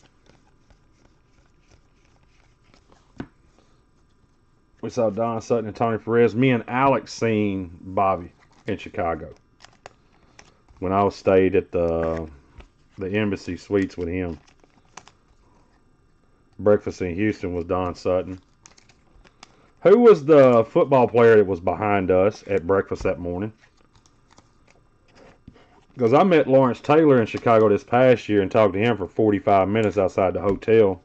We saw Don Sutton and Tony Perez. Me and Alex seen Bobby in Chicago when I stayed at the Embassy Suites with him. Breakfast in Houston was Don Sutton. Who was the football player that was behind us at breakfast that morning? Because I met Lawrence Taylor in Chicago this past year and talked to him for 45 minutes outside the hotel.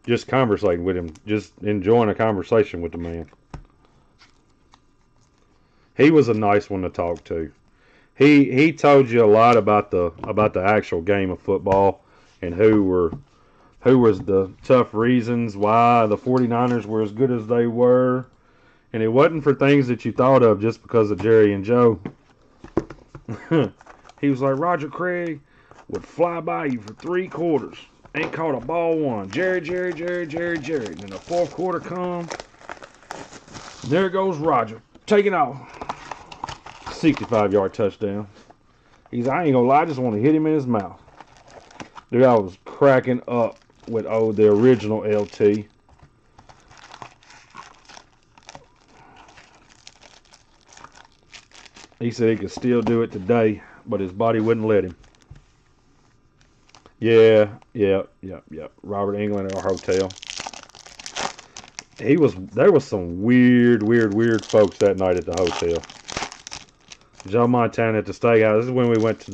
just conversating with him, just enjoying a conversation with the man. He was a nice one to talk to. He told you a lot about the actual game of football and who was the tough reasons why the 49ers were as good as they were. And it wasn't for things that you thought of just because of Jerry and Joe. He was like, Roger Craig would fly by you for 3 quarters. Ain't caught a ball one. Jerry. And then the 4th quarter come. There goes Roger. Taking off. 65-yard touchdown. He's, I ain't gonna lie, I just want to hit him in his mouth. Dude, I was cracking up with the original LT. He said he could still do it today, but his body wouldn't let him. Yeah. Robert England at our hotel. There was some weird folks that night at the hotel. Joe Montana at the steakhouse. This is when we went to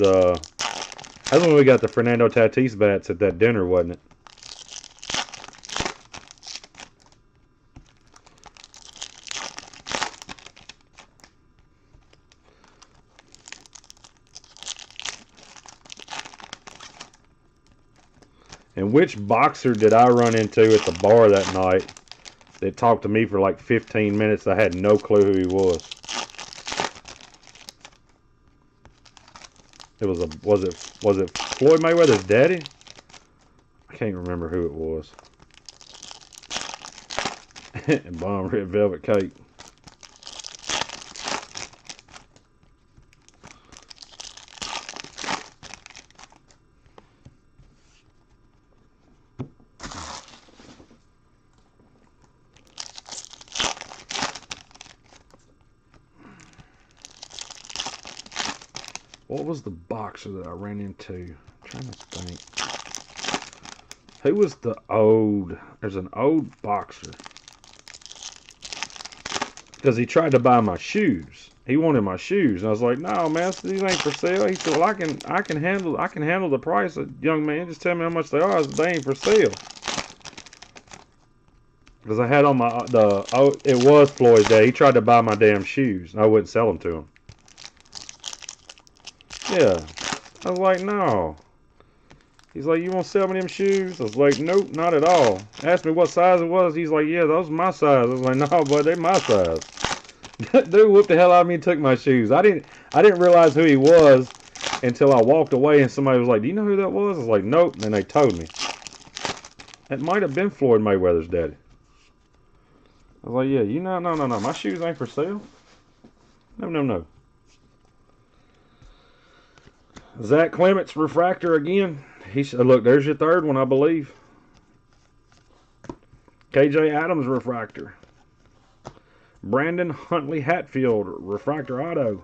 that's when we got the Fernando Tatis bats at that dinner, wasn't it? And which boxer did I run into at the bar that night that talked to me for like 15 minutes? I had no clue who he was. Was it Floyd Mayweather's daddy? I can't remember who it was. And bomb red velvet cake. What was the boxer that I ran into? I'm trying to think. Who was there's an old boxer. Because he tried to buy my shoes. He wanted my shoes. And I was like, no, man, these ain't for sale. He said, well, I can handle the price, young man. Just tell me how much they are. I said, they ain't for sale. Because I had on it was Floyd's day. He tried to buy my damn shoes. And I wouldn't sell them to him. Yeah. I was like, no. He's like, you won't sell me them shoes? I was like, nope, not at all. Asked me what size it was. He's like, yeah, those are my size. I was like, no, but they're my size. Dude whooped the hell out of me and took my shoes. I didn't realize who he was until I walked away and somebody was like, do you know who that was? I was like, nope. And then they told me. It might have been Floyd Mayweather's daddy. I was like, yeah, no. My shoes ain't for sale. No. Zach Clement's refractor again. He said, look, there's your 3rd one, I believe. KJ Adams refractor. Brandon Huntley Hatfield refractor auto.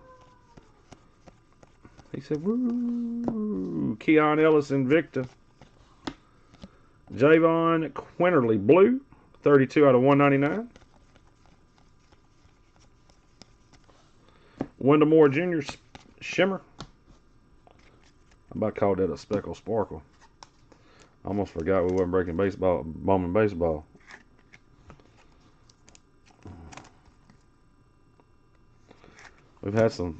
He said, woo. Keon Ellis Invicta. Javon Quinterly blue. 32 out of 199. Wendell Moore Jr. shimmer. I about called that a speckle sparkle. I almost forgot we wasn't breaking Bowman baseball. We've had some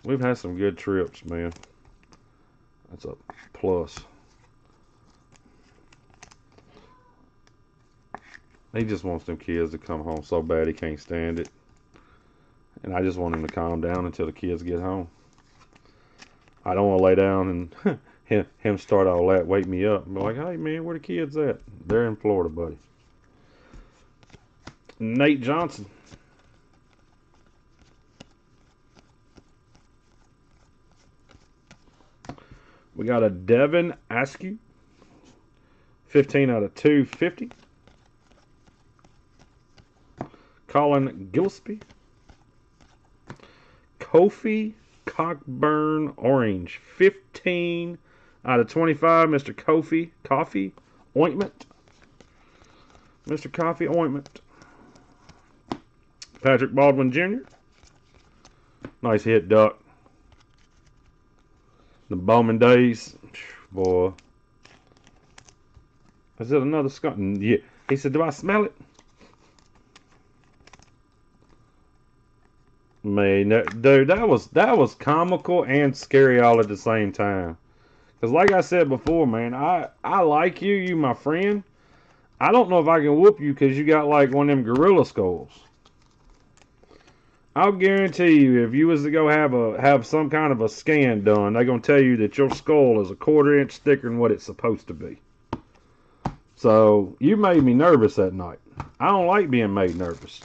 good trips, man. That's a plus. He just wants them kids to come home so bad he can't stand it. And I just want him to calm down until the kids get home. I don't want to lay down and him start all that, wake me up. And be like, hey, man, where the kids at? They're in Florida, buddy. Nate Johnson. We got a Devin Askew. 15 out of 250. Colin Gillespie. Kofi Cockburn Orange. 15 out of 25. Mr. Kofi Coffee Ointment. Mr. Coffee Ointment. Patrick Baldwin Jr. Nice hit, Duck. The Bowman days. Boy. I said, another skunk. Yeah. He said, do I smell it? Man, dude, that was comical and scary all at the same time. Cause like I said before, man, I like you, you my friend. I don't know if I can whoop you because you got like one of them gorilla skulls. I'll guarantee you, if you was to go have some kind of a scan done, they're gonna tell you that your skull is a 1/4 inch thicker than what it's supposed to be. So you made me nervous that night. I don't like being made nervous.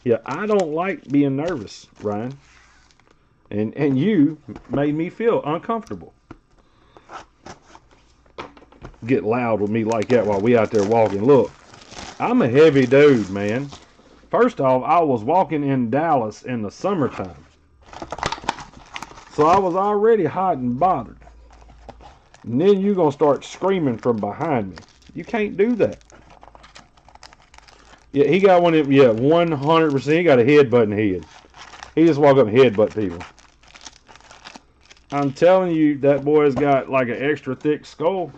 Yeah, I don't like being nervous, Ryan. And you made me feel uncomfortable. Get loud with me like that while we out there walking. Look, I'm a heavy dude, man. First off, I was walking in Dallas in the summertime. So I was already hot and bothered. And then you're going to start screaming from behind me. You can't do that. Yeah, he got one of them, yeah, 100%. He got a headbutt in the head. He just walk up and headbutt people. I'm telling you, that boy's got like an extra thick skull.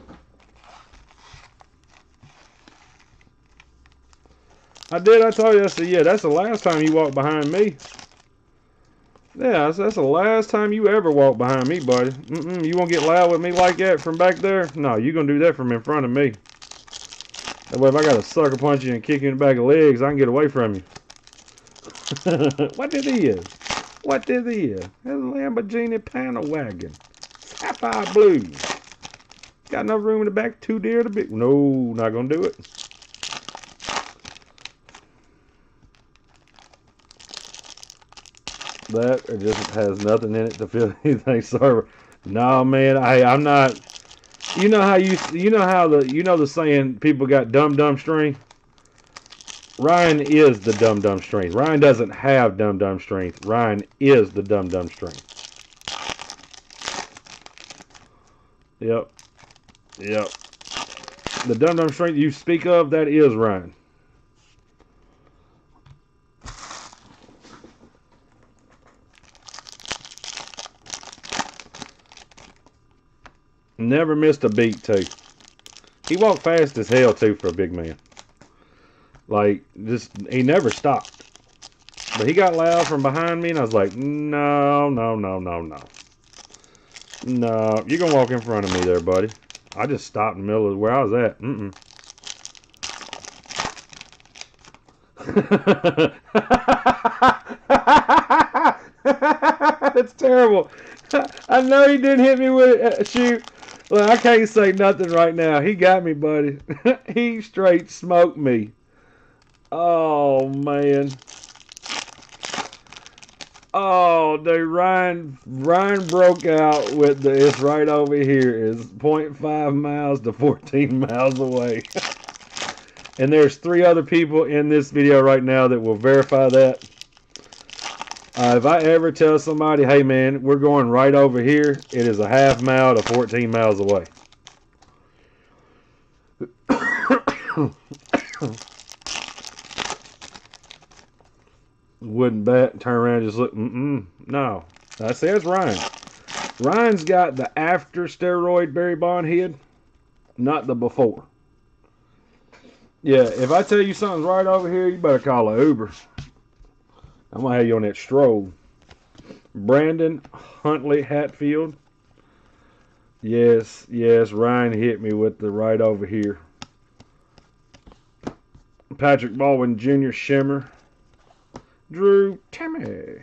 I told you, I said, yeah, that's the last time you walked behind me. Yeah, that's the last time you ever walked behind me, buddy. You won't get loud with me like that from back there? No, you're going to do that from in front of me. That way, if I got to sucker punch you and kick you in the back of the legs, I can get away from you. What did he is? What did he is? That's a Lamborghini panel wagon. Sapphire blue. Got enough room in the back? 2 deer to be. No, not going to do it. That it just has nothing in it to feel anything sorry. No, man, I'm not. You know how the saying people got dumb strength. Ryan is the dumb strength. Ryan doesn't have dumb strength. Ryan is the dumb strength. Yep. The dumb strength you speak of, that is Ryan. Never missed a beat, too. He walked fast as hell, too, for a big man. Like, he never stopped. But he got loud from behind me, and I was like, no. No, you're going to walk in front of me there, buddy. I just stopped in the middle of where I was at. That's terrible. I know he didn't hit me with a shoot. Look, I can't say nothing right now. He got me, buddy. He straight smoked me. Oh, man. Oh, dude, Ryan broke out with the, it's right over here. It's 0.5 miles to 14 miles away. And there's 3 other people in this video right now that will verify that. If I ever tell somebody, hey man, we're going right over here, it is a half mile to 14 miles away. Wouldn't bat, turn around and just look, no. I say it's Ryan. Ryan's got the after steroid Barry Bond head, not the before. Yeah, if I tell you something's right over here, you better call an Uber. I'm going to have you on that stroll. Brandon Huntley Hatfield. Yes, Ryan hit me with the right over here. Patrick Baldwin Jr. Shimmer. Drew Timmy.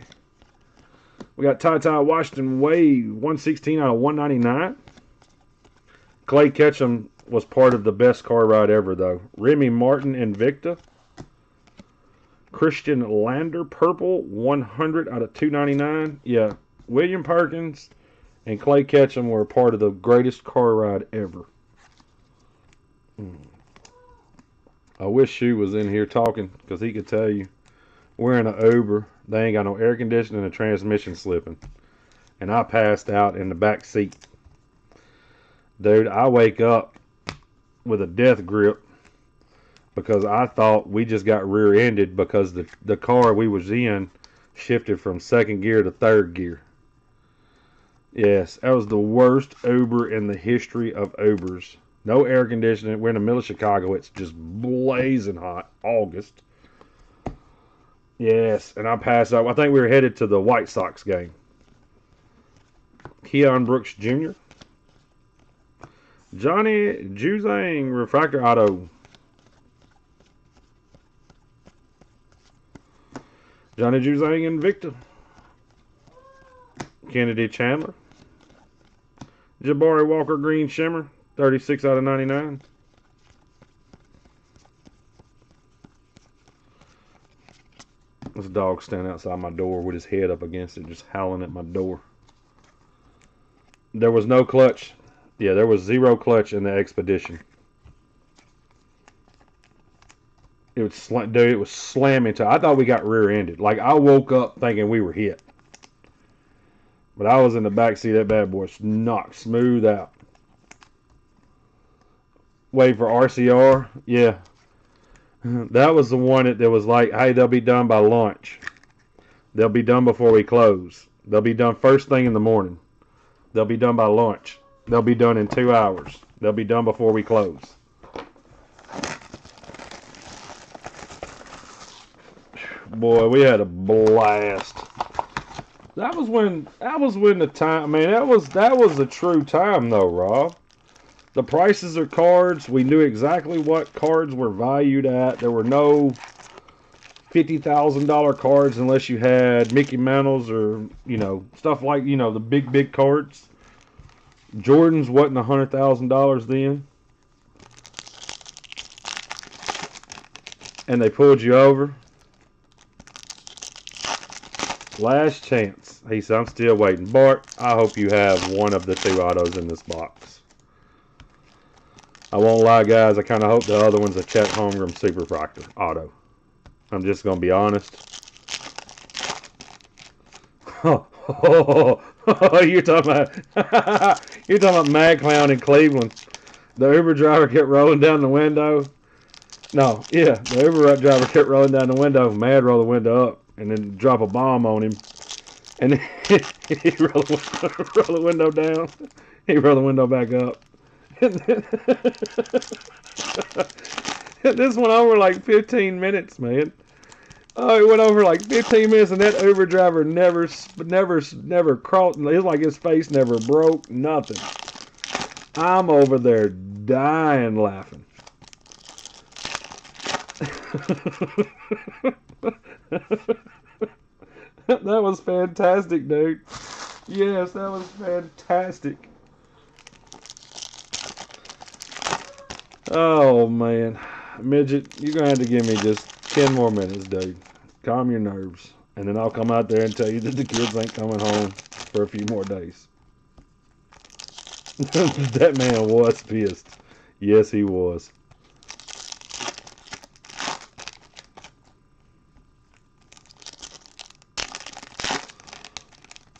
We got Ty Washington Wade, 116 out of 199. Clay Ketchum was part of the best car ride ever, though. Remy Martin Invicta. Christian Lander Purple, 100 out of 299. Yeah, William Perkins and Clay Ketchum were a part of the greatest car ride ever. I wish Shu was in here talking, because he could tell you. We're in an Uber. They ain't got no air conditioning and the transmission slipping. And I passed out in the back seat. Dude, I wake up with a death grip because I thought we just got rear-ended because the car we was in shifted from second gear to third gear. Yes, that was the worst Uber in the history of Ubers. No air conditioning. We're in the middle of Chicago. It's just blazing hot. August. Yes, and I passed out. I think we were headed to the White Sox game. Keon Brooks Jr. Johnny Juzang Refractor Auto. Johnny Juzang Invicta. Kennedy Chandler. Jabari Walker Green Shimmer. 36 out of 99. This dog standing outside my door with his head up against it, just howling at my door. There was no clutch. Yeah, there was zero clutch in the Expedition. It was, dude, it was slamming to. I thought we got rear-ended. Like, I woke up thinking we were hit. But I was in the back seat of that bad boy, knocked smooth out. Wait for RCR. Yeah. That was the one that was like, hey, they'll be done by lunch. They'll be done before we close. They'll be done first thing in the morning. They'll be done by lunch. They'll be done in 2 hours. They'll be done before we close. Boy, we had a blast. That was when the time, man, that was a true time though, Rob. The prices of cards, we knew exactly what cards were valued at. There were no $50,000 cards unless you had Mickey Mantles or, stuff like, the big cards. Jordan's wasn't $100,000 then. And they pulled you over. Last chance. He said, I'm still waiting. Bart, I hope you have one of the 2 autos in this box. I won't lie, guys. I kind of hope the other one's a Chet Holmgren Super Proctor auto. I'm just going to be honest. You're talking about Mad Clown in Cleveland. The Uber driver kept rolling down the window. No, yeah, the Uber driver kept rolling down the window. Mad roll the window up and then drop a bomb on him. And then he roll the window down. He roll the window back up. And this went over like 15 minutes, man. Oh, it went over like 15 minutes, and that Uber driver never crawled. It was like his face never broke, nothing. I'm over there dying laughing. That was fantastic, dude. Yes, that was fantastic. Oh, man. Midget, you're going to have to give me just 10 more minutes, dude. Calm your nerves. And then I'll come out there and tell you that the kids ain't coming home for a few more days. That man was pissed. Yes, he was.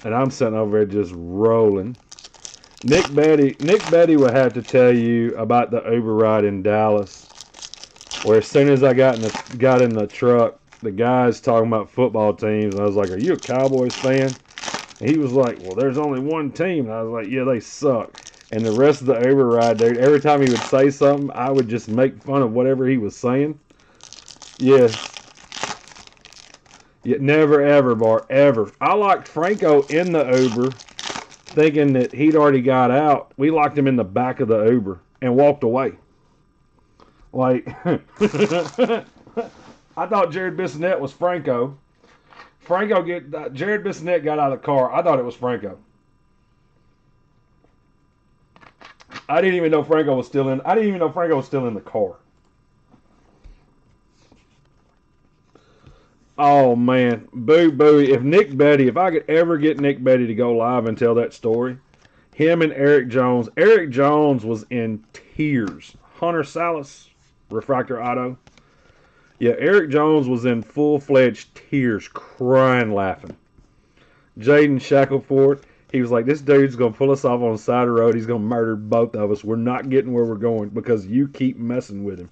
And I'm sitting over there just rolling. Nick Betty would have to tell you about the Uber ride in Dallas, where as soon as I got in the truck, the guy's talking about football teams, and I was like, "Are you a Cowboys fan?" And he was like, "Well, there's only one team." And I was like, "Yeah, they suck." And the rest of the Uber ride, dude, every time he would say something, I would just make fun of whatever he was saying. Yes. Yeah, never, ever, Bart, ever. I locked Franco in the Uber, thinking that he'd already got out. We locked him in the back of the Uber and walked away. Like, I thought Jared Bissonette was Franco. Jared Bissonette got out of the car. I thought it was Franco. I didn't even know Franco was still in the car. Oh, man. Boo. If I could ever get Nick Betty to go live and tell that story, him and Eric Jones. Eric Jones was in tears. Hunter Salas, Refractor Auto. Yeah, Eric Jones was in full-fledged tears, crying, laughing. Jaden Shackelford, he was like, this dude's going to pull us off on the side of the road. He's going to murder both of us. We're not getting where we're going because you keep messing with him.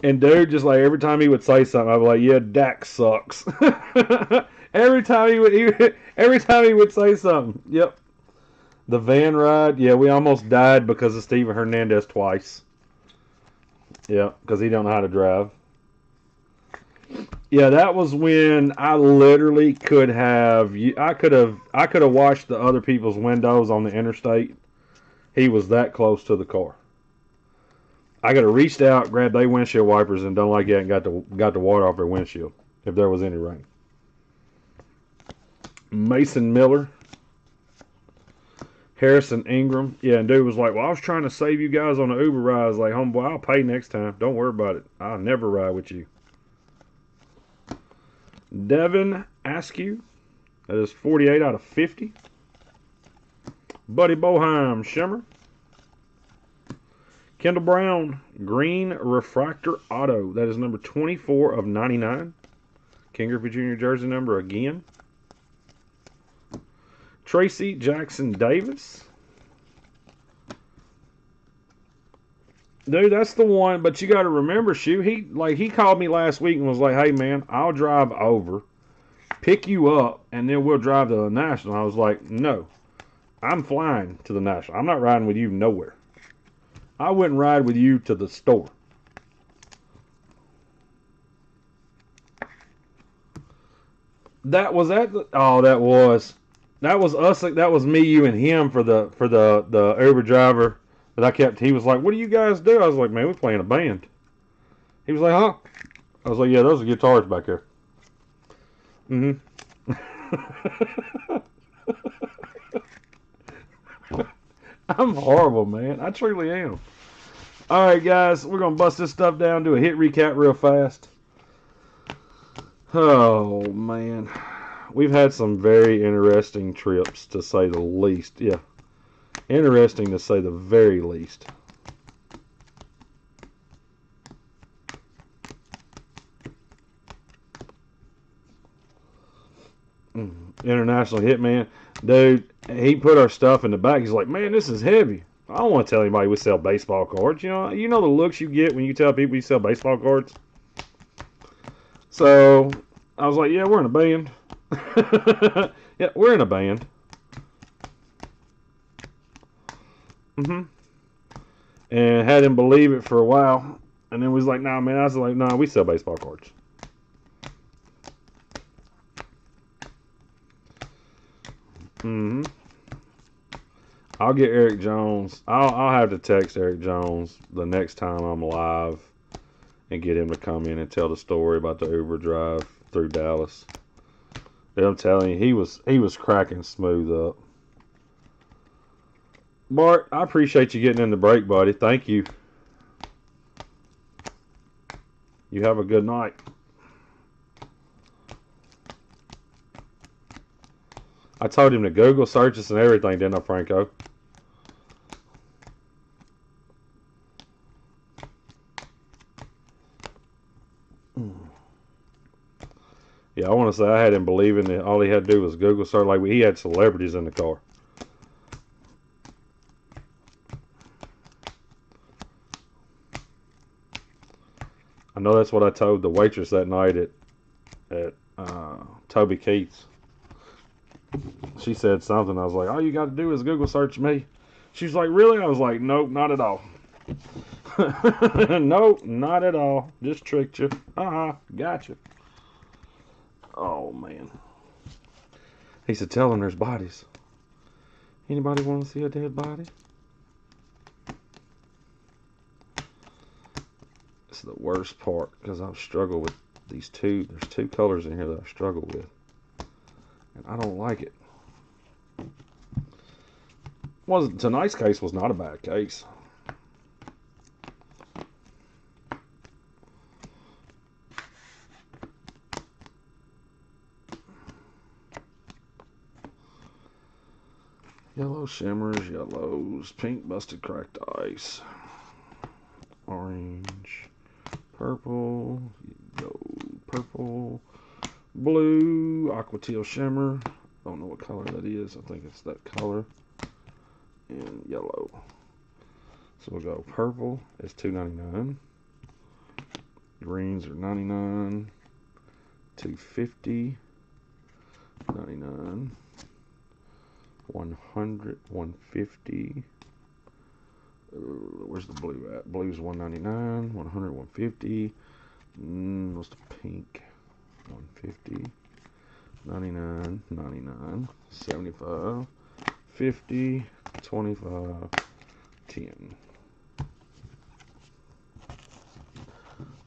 And dude, just like every time he would say something, I'd be like, yeah, Dak sucks. every time every time he would say something. Yep. The van ride. Yeah, we almost died because of Steven Hernandez twice. Yeah, because he don't know how to drive. Yeah, that was when I literally could have. I could have washed the other people's windows on the interstate. He was that close to the car. I could have reached out, grabbed their windshield wipers, and done like that, and got the water off their windshield if there was any rain. Mason Miller, Harrison Ingram. Yeah, and dude was like, "Well, I was trying to save you guys on the Uber ride." I was like, "Homeboy, I'll pay next time. Don't worry about it. I'll never ride with you." Devin Askew. That is 48 out of 50. Buddy Boheim, Shimmer. Kendall Brown, Green Refractor Auto. That is number 24 of 99. King Griffey Jr. jersey number again. Tracy Jackson Davis. Dude, that's the one, but you got to remember, he called me last week and was like, "Hey, man, I'll drive over, pick you up, and then we'll drive to the National." I was like, "No, I'm flying to the National. I'm not riding with you nowhere. I wouldn't ride with you to the store." That was that was us. That was me, you, and him for the Uber driver that I kept. He was like, "What do you guys do?" I was like, "Man, we're playing a band." He was like, "Huh?" I was like, "Yeah, those are guitars back there." Mm-hmm. I'm horrible, man. I truly am. All right, guys, we're gonna bust this stuff down, do a hit recap real fast. Oh man, we've had some very interesting trips, to say the least. Yeah, interesting to say the very least. International Hitman, dude. He put our stuff in the back. He's like, "Man, this is heavy." I don't want to tell anybody we sell baseball cards. You know the looks you get when you tell people you sell baseball cards. So I was like, "Yeah, we're in a band." Yeah, we're in a band. And had him believe it for a while, and then was like, "Nah, man." I was like, "Nah, we sell baseball cards." I'll get Eric Jones. I'll have to text Eric Jones the next time I'm live and get him to come in and tell the story about the Uber drive through Dallas. Dude, I'm telling you, he was cracking smooth up. Bart, I appreciate you getting in the break, buddy. Thank you. You have a good night. I told him to Google search us and everything, didn't I, Franco? Yeah, I want to say I had him believing that all he had to do was Google search. Like, he had celebrities in the car. I know that's what I told the waitress that night at Toby Keith's. She said something. I was like, "All you got to do is Google search me." She's like, "Really?" I was like, "Nope, not at all." Nope, not at all. Just tricked you. Gotcha. Oh, man. He said, "Tell them there's bodies." Anybody want to see a dead body? It's the worst part because I've struggled with these two. There's two colors in here that I struggle with. And I don't like it. Tonight's case was not a bad case. Yellow shimmers, yellows, pink busted cracked ice, orange, purple, gold, purple, blue, aqua teal shimmer. Don't know what color that is. I think it's that color. And yellow. So we'll go purple is $2.99. Greens are $99. $2.50. 99, 100, 150. Where's the blue at? Blue's 199, 100, 150. What's the pink? 150, 99, 99, 75, 50, 25, 10.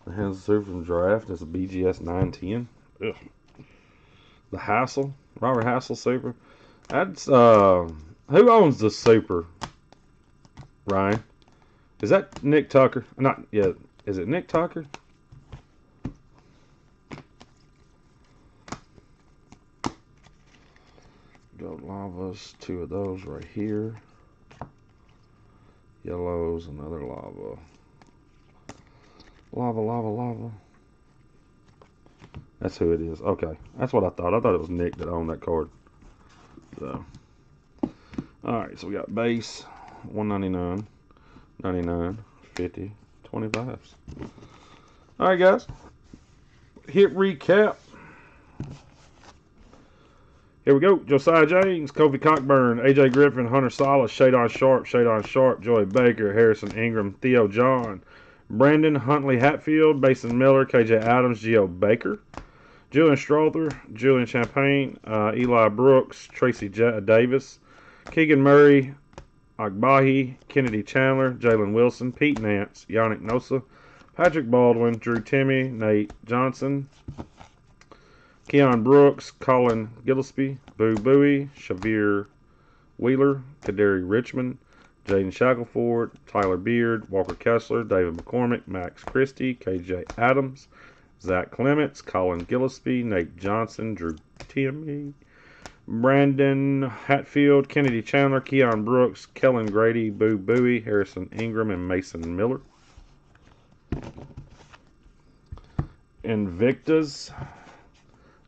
The Hands Super from Draft is a BGS 910. Ugh. The Hassel, Robert Hassel Super. That's who owns the Super? Ryan, is that Nick Tucker? Not yet. Is it Nick Tucker? Gold lavas, 2 of those right here. Yellows, another lava. Lava, lava, lava. That's who it is. Okay, that's what I thought. I thought it was Nick that owned that card. So, all right. So we got base 199, 99, 50, 25s. All right, guys. Hit recap. Here we go. Josiah James, Kofi Cockburn, AJ Griffin, Hunter Salas, Shadon Sharp, Joey Baker, Harrison Ingram, Theo John, Brandon Huntley Hatfield, Basin Miller, KJ Adams, Geo Baker, Julian Strother, Julian Champagne, Eli Brooks, Tracy Davis, Keegan Murray, Agbahi, Kennedy Chandler, Jalen Wilson, Pete Nance, Yannick Nosa, Patrick Baldwin, Drew Timmy, Nate Johnson, Keon Brooks, Colin Gillespie, Boo Booey, Shavir Wheeler, Kaderi Richmond, Jaden Shackelford, Tyler Beard, Walker Kessler, David McCormick, Max Christie, KJ Adams, Zach Clements, Colin Gillespie, Nate Johnson, Drew Timmy, Brandon Hatfield, Kennedy Chandler, Keon Brooks, Kellen Grady, Boo Booey, Harrison Ingram, and Mason Miller. Invictus,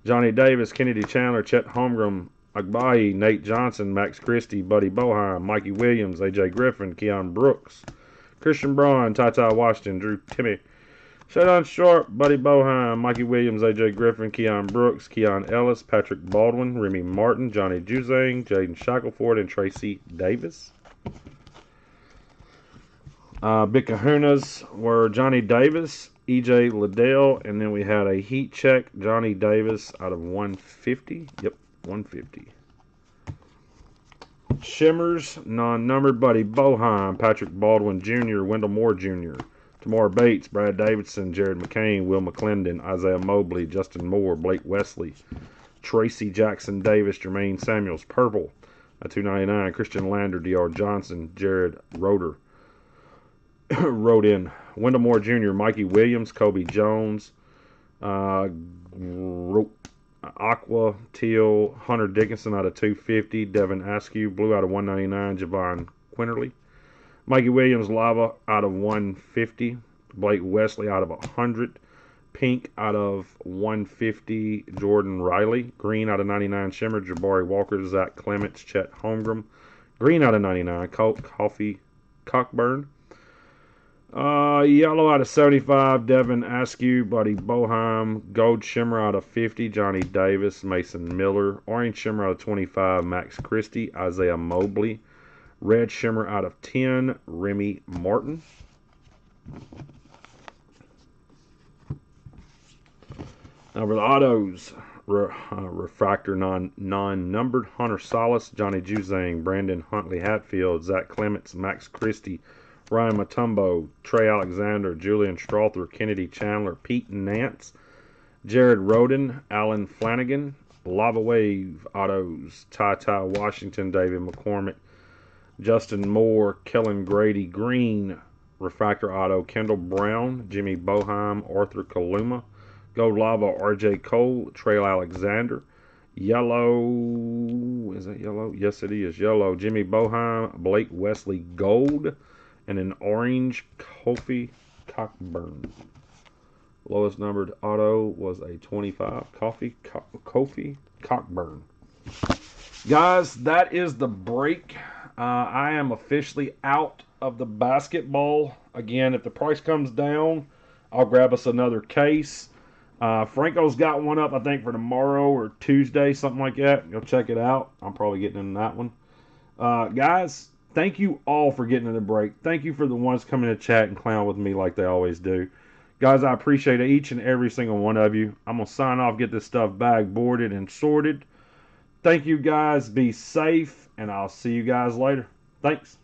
Johnny Davis, Kennedy Chandler, Chet Holmgren, Agbayi, Nate Johnson, Max Christie, Buddy Boheim, Mikey Williams, AJ Griffin, Keon Brooks, Christian Braun, Ty Washington, Drew Timmy, Shadon Sharp, Buddy Boheim, Mikey Williams, AJ Griffin, Keon Brooks, Keon Ellis, Patrick Baldwin, Remy Martin, Johnny Juzang, Jaden Shackelford, and Tracy Davis. Big kahunas were Johnny Davis, EJ Liddell, and then we had a heat check, Johnny Davis out of 150. Yep, 150. Shimmers, non-numbered, Buddy Boheim, Patrick Baldwin Jr., Wendell Moore Jr., Tamar Bates, Brad Davidson, Jared McCain, Will McClendon, Isaiah Mobley, Justin Moore, Blake Wesley, Tracy Jackson Davis, Jermaine Samuels, Purple, 299, Christian Lander, DR Johnson, Jared Roeder, wrote in Wendell Moore Jr., Mikey Williams, Kobe Jones, Aqua, Teal, Hunter Dickinson out of 250, Devin Askew, blue out of 199, Javon Quinterly, Mikey Williams, Lava out of 150, Blake Wesley out of 100, pink out of 150, Jordan Riley, green out of 99, Shimmer, Jabari Walker, Zach Clements, Chet Holmgren, green out of 99, Coffee Cockburn, yellow out of 75, Devin Askew, Buddy Boheim, gold shimmer out of 50, Johnny Davis, Mason Miller, orange shimmer out of 25, Max Christie, Isaiah Mobley, red shimmer out of 10, Remy Martin. Now for the autos, refractor non-numbered, Hunter Salas, Johnny Juzang, Brandon Huntley Hatfield, Zach Clements, Max Christie, Ryan Matumbo, Trey Alexander, Julian Strother, Kennedy Chandler, Pete Nance, Jared Roden, Alan Flanagan, Lava Wave autos, Ty Washington, David McCormick, Justin Moore, Kellen Grady, green refractor auto, Kendall Brown, Jimmy Boheim, Arthur Kaluma, gold lava, RJ Cole, Trey Alexander, yellow, is that yellow? Yes, it is yellow, Jimmy Boheim, Blake Wesley, gold, and an orange Kofi Cockburn. Lowest numbered auto was a 25, Kofi Cockburn. Guys, that is the break. I am officially out of the basketball. Again, if the price comes down, I'll grab us another case. Franco's got one up, I think, for tomorrow or Tuesday, something like that. Go check it out. I'm probably getting in that one. Guys, thank you all for getting in the break. Thank you for the ones coming to chat and clown with me like they always do. Guys, I appreciate each and every single one of you. I'm going to sign off, get this stuff bag boarded and sorted. Thank you, guys. Be safe, and I'll see you guys later. Thanks.